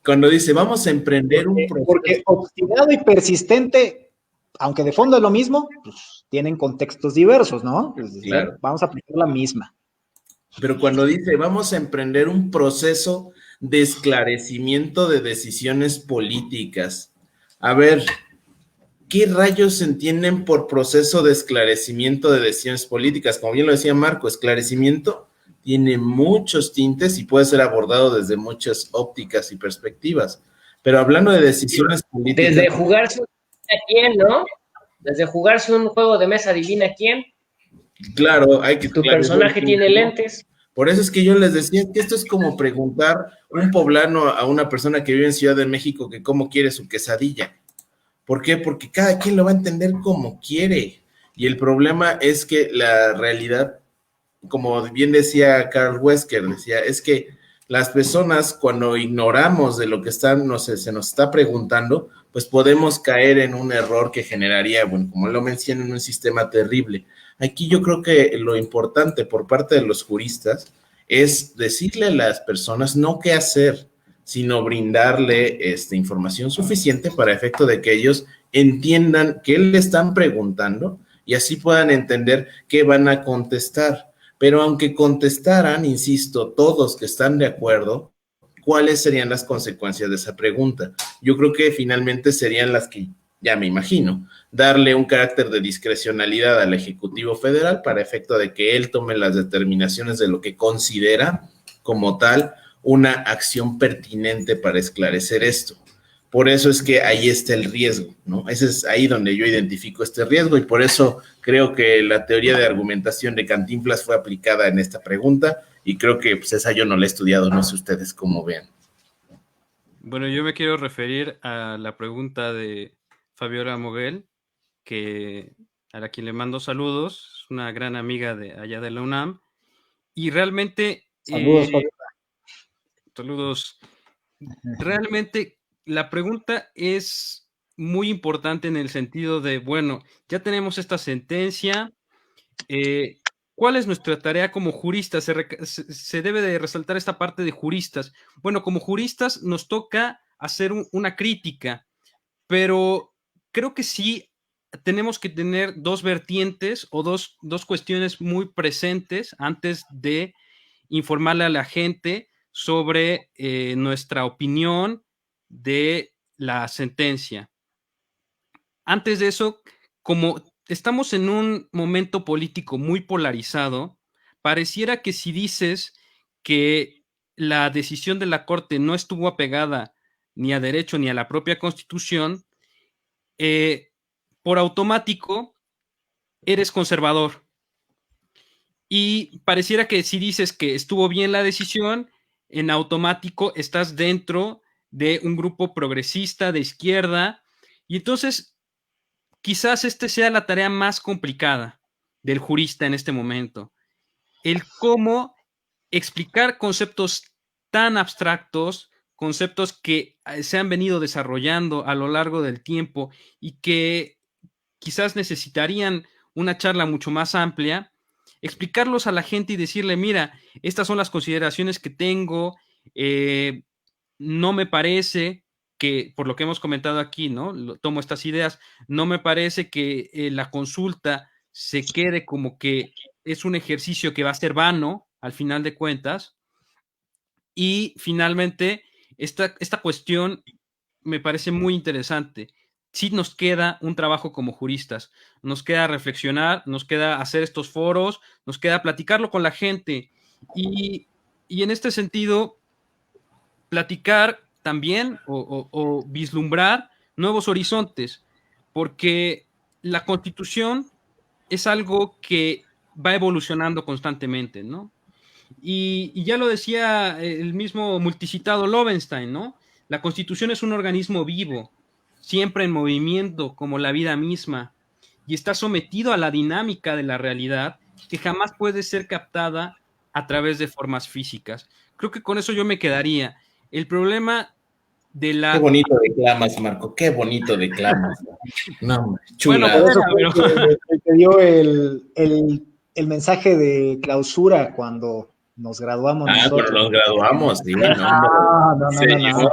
Speaker 2: cuando dice vamos a emprender un proceso.
Speaker 3: Porque obstinado y persistente, aunque de fondo es lo mismo, pues tienen contextos diversos, ¿no? Pues,
Speaker 2: claro.
Speaker 3: Vamos a aplicar la misma.
Speaker 2: Pero cuando dice vamos a emprender un proceso de esclarecimiento de decisiones políticas, a ver, ¿qué rayos se entienden por proceso de esclarecimiento de decisiones políticas? Como bien lo decía Marco, esclarecimiento tiene muchos tintes y puede ser abordado desde muchas ópticas y perspectivas. Pero hablando de decisiones políticas...
Speaker 1: Desde jugarse un a quién, ¿no? Desde jugarse un juego de mesa adivina quién.
Speaker 2: Claro, hay que...
Speaker 1: Tu personaje tiene lentes.
Speaker 2: Por eso es que yo les decía que esto es como preguntar un poblano a una persona que vive en Ciudad de México que cómo quiere su quesadilla. ¿Por qué? Porque cada quien lo va a entender como quiere. Y el problema es que la realidad, como bien decía Carl Wesker, decía, es que las personas cuando ignoramos de lo que se nos está preguntando, pues podemos caer en un error que generaría, bueno, como lo mencioné, un sistema terrible. Aquí yo creo que lo importante por parte de los juristas es decirle a las personas no qué hacer, sino brindarle información suficiente para efecto de que ellos entiendan qué le están preguntando y así puedan entender qué van a contestar. Pero aunque contestaran, insisto, todos que están de acuerdo, ¿cuáles serían las consecuencias de esa pregunta? Yo creo que finalmente serían las que ya me imagino, darle un carácter de discrecionalidad al Ejecutivo Federal para efecto de que él tome las determinaciones de lo que considera como tal una acción pertinente para esclarecer esto. Por eso es que ahí está el riesgo, ¿no? Ese es ahí donde yo identifico este riesgo y por eso creo que la teoría de argumentación de Cantinflas fue aplicada en esta pregunta y creo que pues, esa yo no la he estudiado, no sé ustedes cómo vean.
Speaker 4: Bueno, yo me quiero referir a la pregunta de Fabiola Moguel, a la quien le mando saludos, es una gran amiga de allá de la UNAM, y realmente...
Speaker 3: Saludos, Fabiola.
Speaker 4: Saludos. Realmente la pregunta es muy importante en el sentido de, bueno, ya tenemos esta sentencia, ¿cuál es nuestra tarea como juristas? Se debe de resaltar esta parte de juristas. Bueno, como juristas nos toca hacer una crítica, pero creo que sí tenemos que tener dos vertientes o dos cuestiones muy presentes antes de informarle a la gente sobre nuestra opinión de la sentencia. Antes de eso, como estamos en un momento político muy polarizado, pareciera que si dices que la decisión de la Corte no estuvo apegada ni a derecho ni a la propia Constitución, por automático eres conservador. Y pareciera que si dices que estuvo bien la decisión, en automático estás dentro de un grupo progresista de izquierda. Y entonces, quizás esta sea la tarea más complicada del jurista en este momento. El cómo explicar conceptos tan abstractos, conceptos que se han venido desarrollando a lo largo del tiempo y que quizás necesitarían una charla mucho más amplia, explicarlos a la gente y decirle, mira, estas son las consideraciones que tengo, no me parece que, por lo que hemos comentado aquí, ¿no? Tomo estas ideas, no me parece que la consulta se quede como que es un ejercicio que va a ser vano al final de cuentas. Y finalmente, esta cuestión me parece muy interesante. Sí nos queda un trabajo como juristas, nos queda reflexionar, nos queda hacer estos foros, nos queda platicarlo con la gente y en este sentido, platicar también o vislumbrar nuevos horizontes, porque la Constitución es algo que va evolucionando constantemente, ¿no? Y ya lo decía el mismo multicitado Lovenstein, ¿no? La Constitución es un organismo vivo, siempre en movimiento, como la vida misma, y está sometido a la dinámica de la realidad que jamás puede ser captada a través de formas físicas. Creo que con eso yo me quedaría. El problema de la...
Speaker 2: Qué bonito declamas, Marco, qué bonito declamas. No, chula.
Speaker 3: Bueno, por eso fue que dio el mensaje de clausura cuando nos graduamos nosotros.
Speaker 2: Pero nos graduamos, sí,
Speaker 3: No.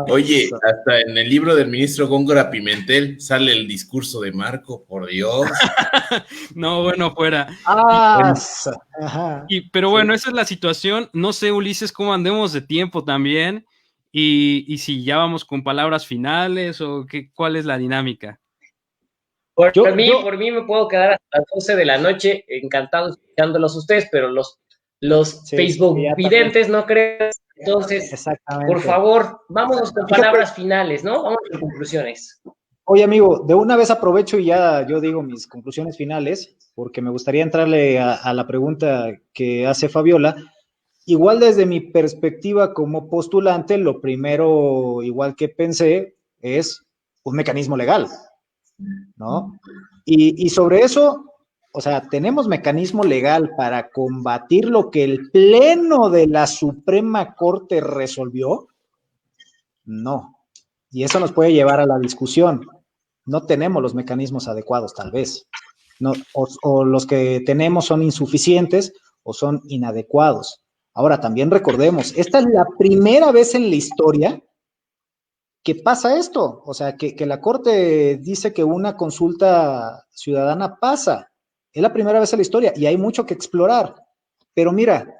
Speaker 2: Oye, hasta en el libro del ministro Góngora Pimentel sale el discurso de Marco, por Dios.
Speaker 4: No, bueno, fuera. Pero bueno, esa es la situación. No sé, Ulises, cómo andemos de tiempo también. Y si ya vamos con palabras finales o cuál es la dinámica.
Speaker 1: Por mí me puedo quedar hasta las 12 de la noche, encantado escuchándolos ustedes, pero los Facebook videntes no creen. Entonces, por favor, vámonos con palabras finales, ¿no? Vamos con conclusiones.
Speaker 3: Oye, amigo, de una vez aprovecho y ya yo digo mis conclusiones finales, porque me gustaría entrarle a la pregunta que hace Fabiola. Igual desde mi perspectiva como postulante, lo primero, igual que pensé, es un mecanismo legal, ¿no? Y sobre eso, o sea, ¿tenemos mecanismo legal para combatir lo que el Pleno de la Suprema Corte resolvió? No. Y eso nos puede llevar a la discusión. No tenemos los mecanismos adecuados, tal vez. No, o los que tenemos son insuficientes o son inadecuados. Ahora, también recordemos, esta es la primera vez en la historia que pasa esto, o sea, que la Corte dice que una consulta ciudadana pasa. Es la primera vez en la historia y hay mucho que explorar. Pero mira,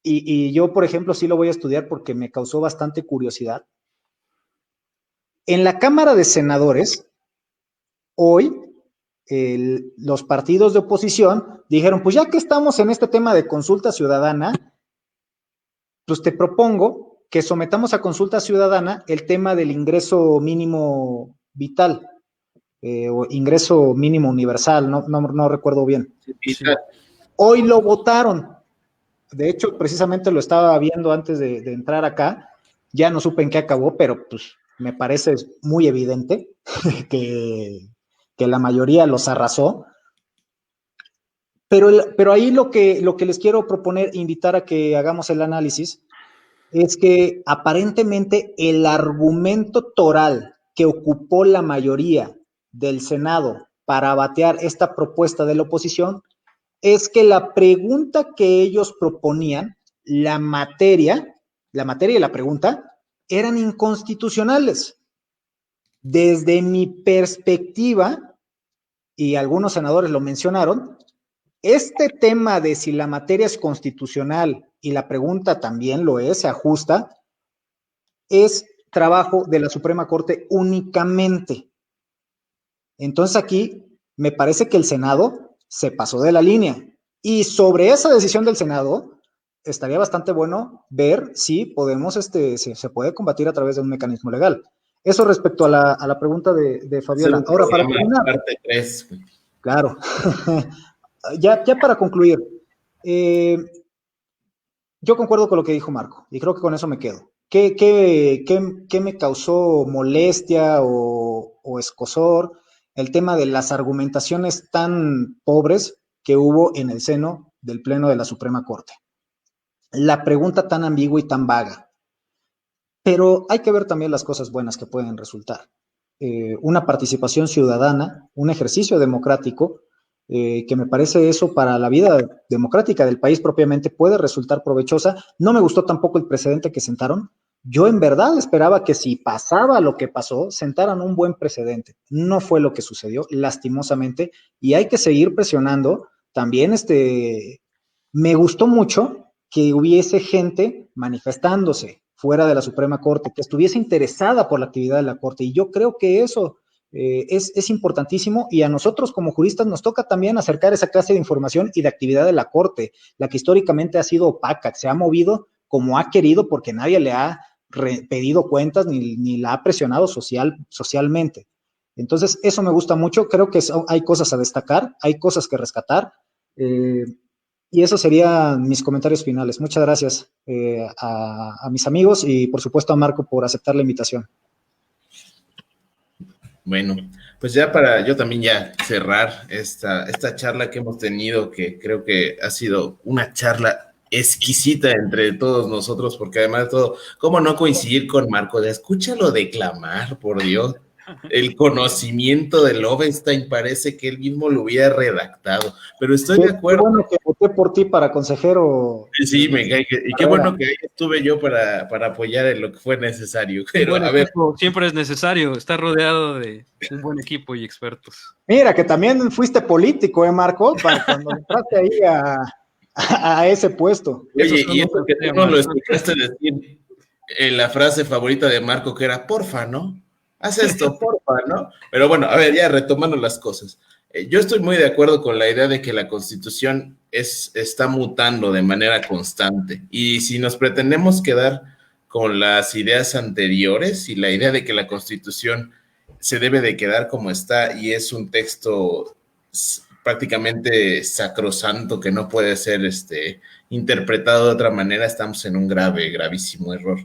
Speaker 3: y yo, por ejemplo, sí lo voy a estudiar porque me causó bastante curiosidad. En la Cámara de Senadores, hoy, los partidos de oposición dijeron, pues ya que estamos en este tema de consulta ciudadana, pues te propongo que sometamos a consulta ciudadana el tema del ingreso mínimo vital, o ingreso mínimo universal, no recuerdo bien.
Speaker 2: Sí.
Speaker 3: Hoy lo votaron. De hecho, precisamente lo estaba viendo antes de entrar acá. Ya no supe en qué acabó, pero pues me parece muy evidente que la mayoría los arrasó. Pero ahí lo que les quiero proponer, invitar a que hagamos el análisis, es que aparentemente el argumento toral que ocupó la mayoría del Senado para batear esta propuesta de la oposición es que la pregunta que ellos proponían, la materia y la pregunta, eran inconstitucionales. Desde mi perspectiva, y algunos senadores lo mencionaron, este tema de si la materia es constitucional y la pregunta también lo es, se ajusta, es trabajo de la Suprema Corte únicamente. Entonces aquí me parece que el Senado se pasó de la línea. Y sobre esa decisión del Senado, estaría bastante bueno ver si podemos, se puede combatir a través de un mecanismo legal. Eso respecto a la pregunta de Fabiola. Ahora, para terminar.
Speaker 2: Parte 3.
Speaker 3: Claro. ya para concluir, yo concuerdo con lo que dijo Marco y creo que con eso me quedo. ¿Qué me causó molestia o escozor? El tema de las argumentaciones tan pobres que hubo en el seno del Pleno de la Suprema Corte. La pregunta tan ambigua y tan vaga. Pero hay que ver también las cosas buenas que pueden resultar. Una participación ciudadana, un ejercicio democrático, que me parece eso para la vida democrática del país propiamente puede resultar provechosa. No me gustó tampoco el precedente que sentaron. Yo en verdad esperaba que si pasaba lo que pasó, sentaran un buen precedente. No fue lo que sucedió, lastimosamente, y hay que seguir presionando. También me gustó mucho que hubiese gente manifestándose fuera de la Suprema Corte, que estuviese interesada por la actividad de la Corte, y yo creo que eso es importantísimo, y a nosotros como juristas nos toca también acercar esa clase de información y de actividad de la Corte, la que históricamente ha sido opaca, que se ha movido como ha querido porque nadie le ha pedido cuentas ni la ha presionado socialmente. Entonces, eso me gusta mucho. Creo que hay cosas a destacar, hay cosas que rescatar, y esos serían mis comentarios finales. Muchas gracias a mis amigos y, por supuesto, a Marco por aceptar la invitación.
Speaker 2: Bueno, pues ya para yo también ya cerrar esta charla que hemos tenido, que creo que ha sido una charla exquisita entre todos nosotros, porque además de todo, ¿cómo no coincidir con Marco? Escúchalo declamar, por Dios. El conocimiento de Lovenstein parece que él mismo lo hubiera redactado, pero estoy de acuerdo.
Speaker 3: Qué bueno que voté por ti para consejero.
Speaker 2: Sí, me cae, y qué bueno que ahí estuve yo para apoyar en lo que fue necesario. Pero a ver,
Speaker 4: siempre es necesario estar rodeado de un buen equipo y expertos.
Speaker 3: Mira, que también fuiste político, Marco, cuando entraste ahí a ese puesto.
Speaker 2: Oye, y eso que tú no lo escuchaste decir en la frase favorita de Marco, que era, porfa, ¿no? Haz esto, porfa, ¿no? Pero bueno, a ver, ya retomando las cosas. Yo estoy muy de acuerdo con la idea de que la Constitución está mutando de manera constante. Y si nos pretendemos quedar con las ideas anteriores y la idea de que la Constitución se debe de quedar como está y es un texto prácticamente sacrosanto que no puede ser interpretado de otra manera, estamos en un gravísimo error.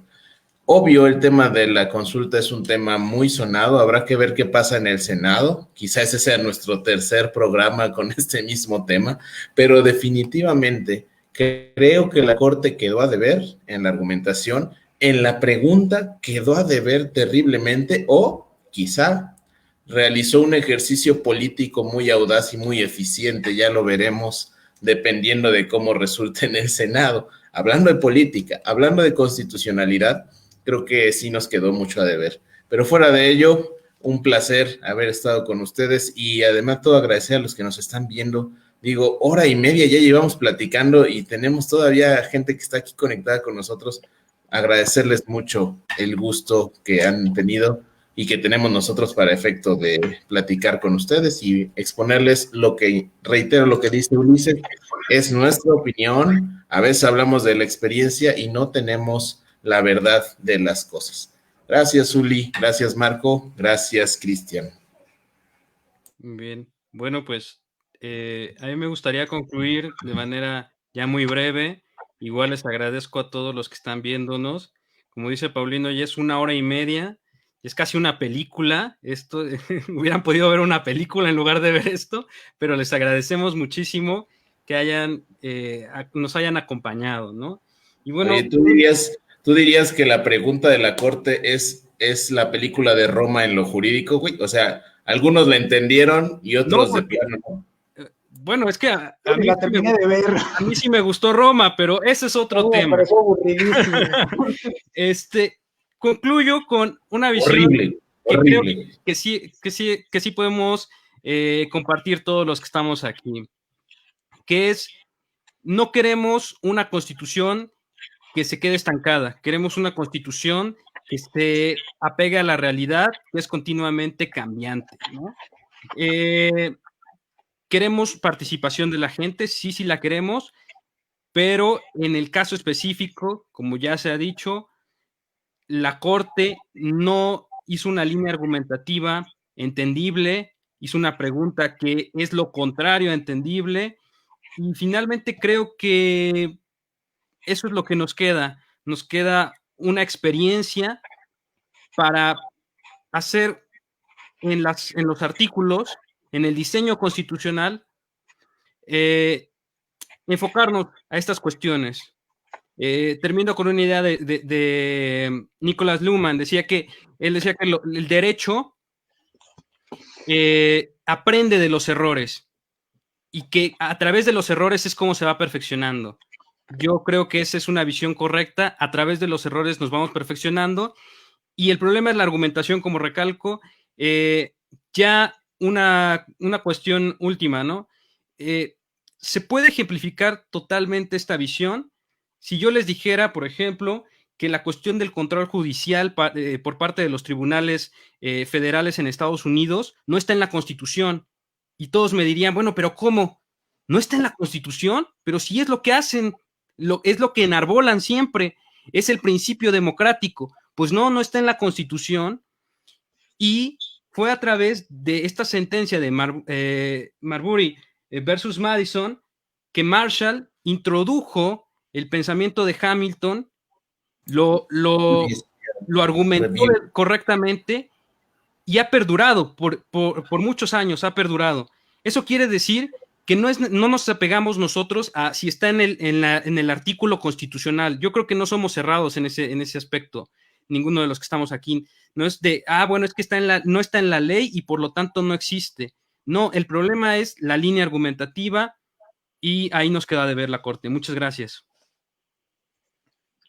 Speaker 2: Obvio, el tema de la consulta es un tema muy sonado, habrá que ver qué pasa en el Senado, quizás ese sea nuestro tercer programa con este mismo tema, pero definitivamente creo que la Corte quedó a deber en la argumentación, en la pregunta quedó a deber terriblemente, o quizá realizó un ejercicio político muy audaz y muy eficiente, ya lo veremos dependiendo de cómo resulte en el Senado. Hablando de política, hablando de constitucionalidad, creo que sí nos quedó mucho a deber. Pero fuera de ello, un placer haber estado con ustedes y además todo agradecer a los que nos están viendo. Digo, 1:30 ya llevamos platicando y tenemos todavía gente que está aquí conectada con nosotros. Agradecerles mucho el gusto que han tenido y que tenemos nosotros para efecto de platicar con ustedes y exponerles lo que, reitero lo que dice Ulises, es nuestra opinión. A veces hablamos de la experiencia y no tenemos la verdad de las cosas. Gracias, Uli. Gracias, Marco. Gracias, Cristian.
Speaker 4: Bien, bueno, pues a mí me gustaría concluir de manera ya muy breve. Igual les agradezco a todos los que están viéndonos. Como dice Paulino, ya es 1:30, es casi una película. Esto hubieran podido ver una película en lugar de ver esto, pero les agradecemos muchísimo que nos hayan acompañado, ¿no? Y bueno,
Speaker 2: oye, ¿tú dirías que la pregunta de la corte es la película de Roma en lo jurídico, güey? O sea, algunos la entendieron y otros
Speaker 4: no,
Speaker 2: de plano no.
Speaker 4: Bueno, es que a mí,
Speaker 3: la terminé de ver.
Speaker 4: A mí sí me gustó Roma, pero ese es otro tema.
Speaker 3: Me pareció aburridísimo.
Speaker 4: Concluyo con una visión
Speaker 2: Horrible.
Speaker 4: Creo que sí podemos compartir todos los que estamos aquí, que es, no queremos una constitución que se quede estancada, queremos una constitución que se apegue a la realidad, que es continuamente cambiante, ¿no? Queremos participación de la gente, sí la queremos, pero en el caso específico, como ya se ha dicho, la Corte no hizo una línea argumentativa entendible, hizo una pregunta que es lo contrario a entendible, y finalmente creo que eso es lo que nos queda una experiencia para hacer en los artículos, en el diseño constitucional, enfocarnos a estas cuestiones. Termino con una idea de Nicholas Luhmann. Él decía que el derecho aprende de los errores y que a través de los errores es como se va perfeccionando. Yo creo que esa es una visión correcta. A través de los errores nos vamos perfeccionando y el problema es la argumentación, como recalco. Ya una cuestión última, ¿no? Se puede ejemplificar totalmente esta visión si yo les dijera, por ejemplo, que la cuestión del control judicial por parte de los tribunales federales en Estados Unidos no está en la Constitución. Y todos me dirían, bueno, pero ¿cómo? ¿No está en la Constitución? Pero sí es lo que hacen, es lo que enarbolan siempre, es el principio democrático. Pues no está en la Constitución. Y fue a través de esta sentencia de Marbury versus Madison que Marshall introdujo el pensamiento de Hamilton, lo argumentó correctamente y ha perdurado por muchos años, ha perdurado. Eso quiere decir que no nos apegamos nosotros a si está en el artículo constitucional. Yo creo que no somos cerrados en ese aspecto, ninguno de los que estamos aquí. No es de, bueno, es que no está en la ley y por lo tanto no existe. No, el problema es la línea argumentativa y ahí nos queda de ver la Corte. Muchas gracias.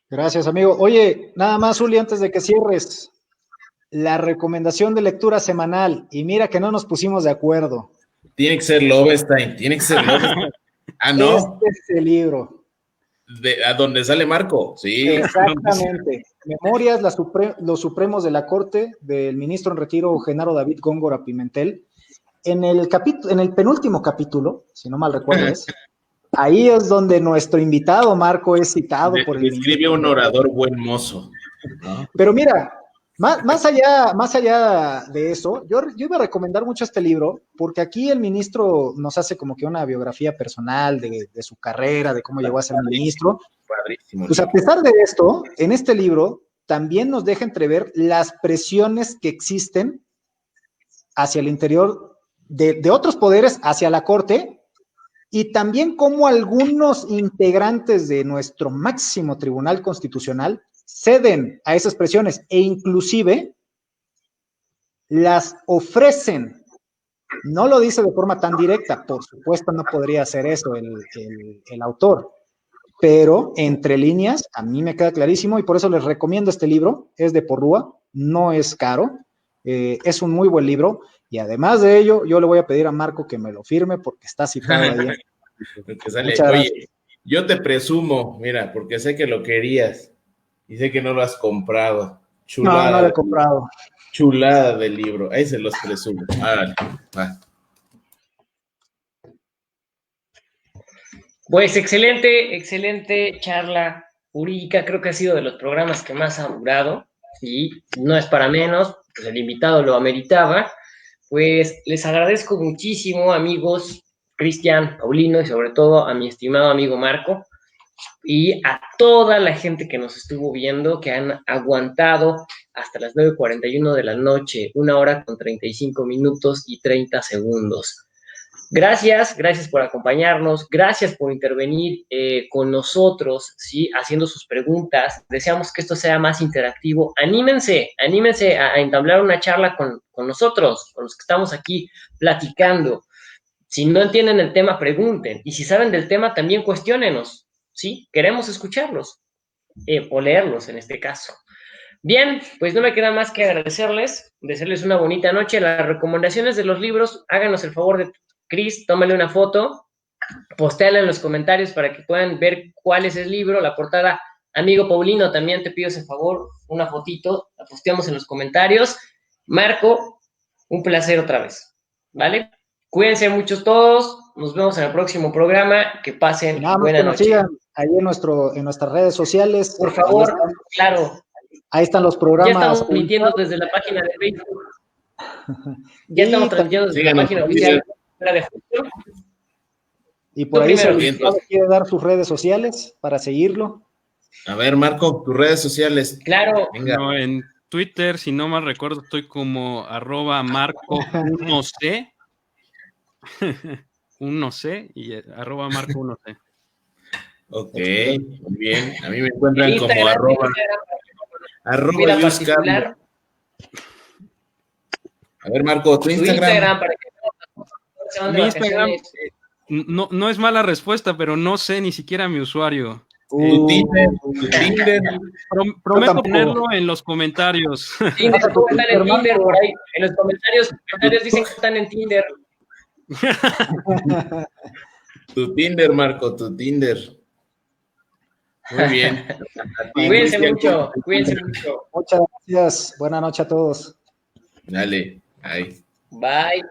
Speaker 3: Gracias, amigo. Oye, nada más, Uli, antes de que cierres, la recomendación de lectura semanal, y mira que no nos pusimos de acuerdo.
Speaker 2: Tiene que ser Lovenstein, Ah, ¿no?
Speaker 3: Este es el libro.
Speaker 2: A donde sale Marco, sí.
Speaker 3: Exactamente. Memorias, los Supremos de la Corte, del ministro en retiro Genaro David Góngora Pimentel. En el penúltimo capítulo, si no mal recuerdo es, ahí es donde nuestro invitado Marco es citado por el ministro.
Speaker 2: Escribe un orador buen mozo, ¿no?
Speaker 3: Pero mira, más allá de eso, yo iba a recomendar mucho este libro, porque aquí el ministro nos hace como que una biografía personal de su carrera, de cómo llegó a ser ministro.
Speaker 2: Padrísimo.
Speaker 3: Pues a pesar de esto, en este libro también nos deja entrever las presiones que existen hacia el interior de otros poderes, hacia la Corte, y también cómo algunos integrantes de nuestro máximo Tribunal Constitucional ceden a esas presiones e inclusive las ofrecen. No lo dice de forma tan directa, por supuesto no podría hacer eso el autor, pero entre líneas a mí me queda clarísimo y por eso les recomiendo este libro. Es de Porrúa, no es caro, es un muy buen libro y además de ello yo le voy a pedir a Marco que me lo firme porque está citado ahí.
Speaker 2: Oye, yo te presumo, mira, porque sé que lo querías y sé que no lo has comprado. Chulada.
Speaker 3: No lo he comprado.
Speaker 2: Chulada del libro, ahí se los presumo. Vale, va.
Speaker 1: Pues excelente charla jurídica, creo que ha sido de los programas que más ha durado y no es para menos, pues el invitado lo ameritaba. Pues les agradezco muchísimo, amigos, Cristian, Paulino y sobre todo a mi estimado amigo Marco y a toda la gente que nos estuvo viendo, que han aguantado hasta las 9:41 de la noche, 1 hora con 35 minutos y 30 segundos. Gracias por acompañarnos, gracias por intervenir con nosotros, ¿sí? Haciendo sus preguntas. Deseamos que esto sea más interactivo. Anímense a entablar una charla con nosotros, con los que estamos aquí platicando. Si no entienden el tema, pregunten. Y si saben del tema, también cuestiónenos, ¿sí? Queremos escucharlos, o leerlos en este caso. Bien, pues no me queda más que agradecerles, desearles una bonita noche. Las recomendaciones de los libros, háganos el favor de Cris, tómale una foto, postéala en los comentarios para que puedan ver cuál es el libro, la portada. Amigo Paulino, también te pido ese favor, una fotito, la posteamos en los comentarios. Marco, un placer otra vez, ¿vale? Cuídense muchos todos, nos vemos en el próximo programa, que pasen buena noche.
Speaker 3: Sigan ahí en nuestras redes sociales.
Speaker 1: Por favor, claro.
Speaker 3: Ahí están los programas.
Speaker 1: Ya estamos transmitiendo desde la página de Facebook. Ya estamos transmitiendo desde la página oficial.
Speaker 3: Y por ahí se quiere dar sus redes sociales para seguirlo.
Speaker 2: A ver, Marco, tus redes sociales.
Speaker 1: Claro.
Speaker 4: No, en Twitter, si no mal recuerdo, estoy como @Marco1C. 1C y @Marco1C.
Speaker 2: Ok, muy bien. A mí me encuentran como arroba Yuscar. A ver, Marco, tu Instagram.
Speaker 1: Para que
Speaker 4: mi Instagram no es mala respuesta, pero no sé ni siquiera mi usuario.
Speaker 2: Tu Tinder.
Speaker 4: Prometo ponerlo en los comentarios.
Speaker 1: Tinder, están en Tinder por ahí. En los comentarios dicen que están en Tinder.
Speaker 2: Tu Tinder, Marco, tu Tinder. Muy bien.
Speaker 1: Cuídense mucho.
Speaker 3: Muchas gracias. Buenas noches a todos.
Speaker 2: Dale, ahí.
Speaker 1: Bye.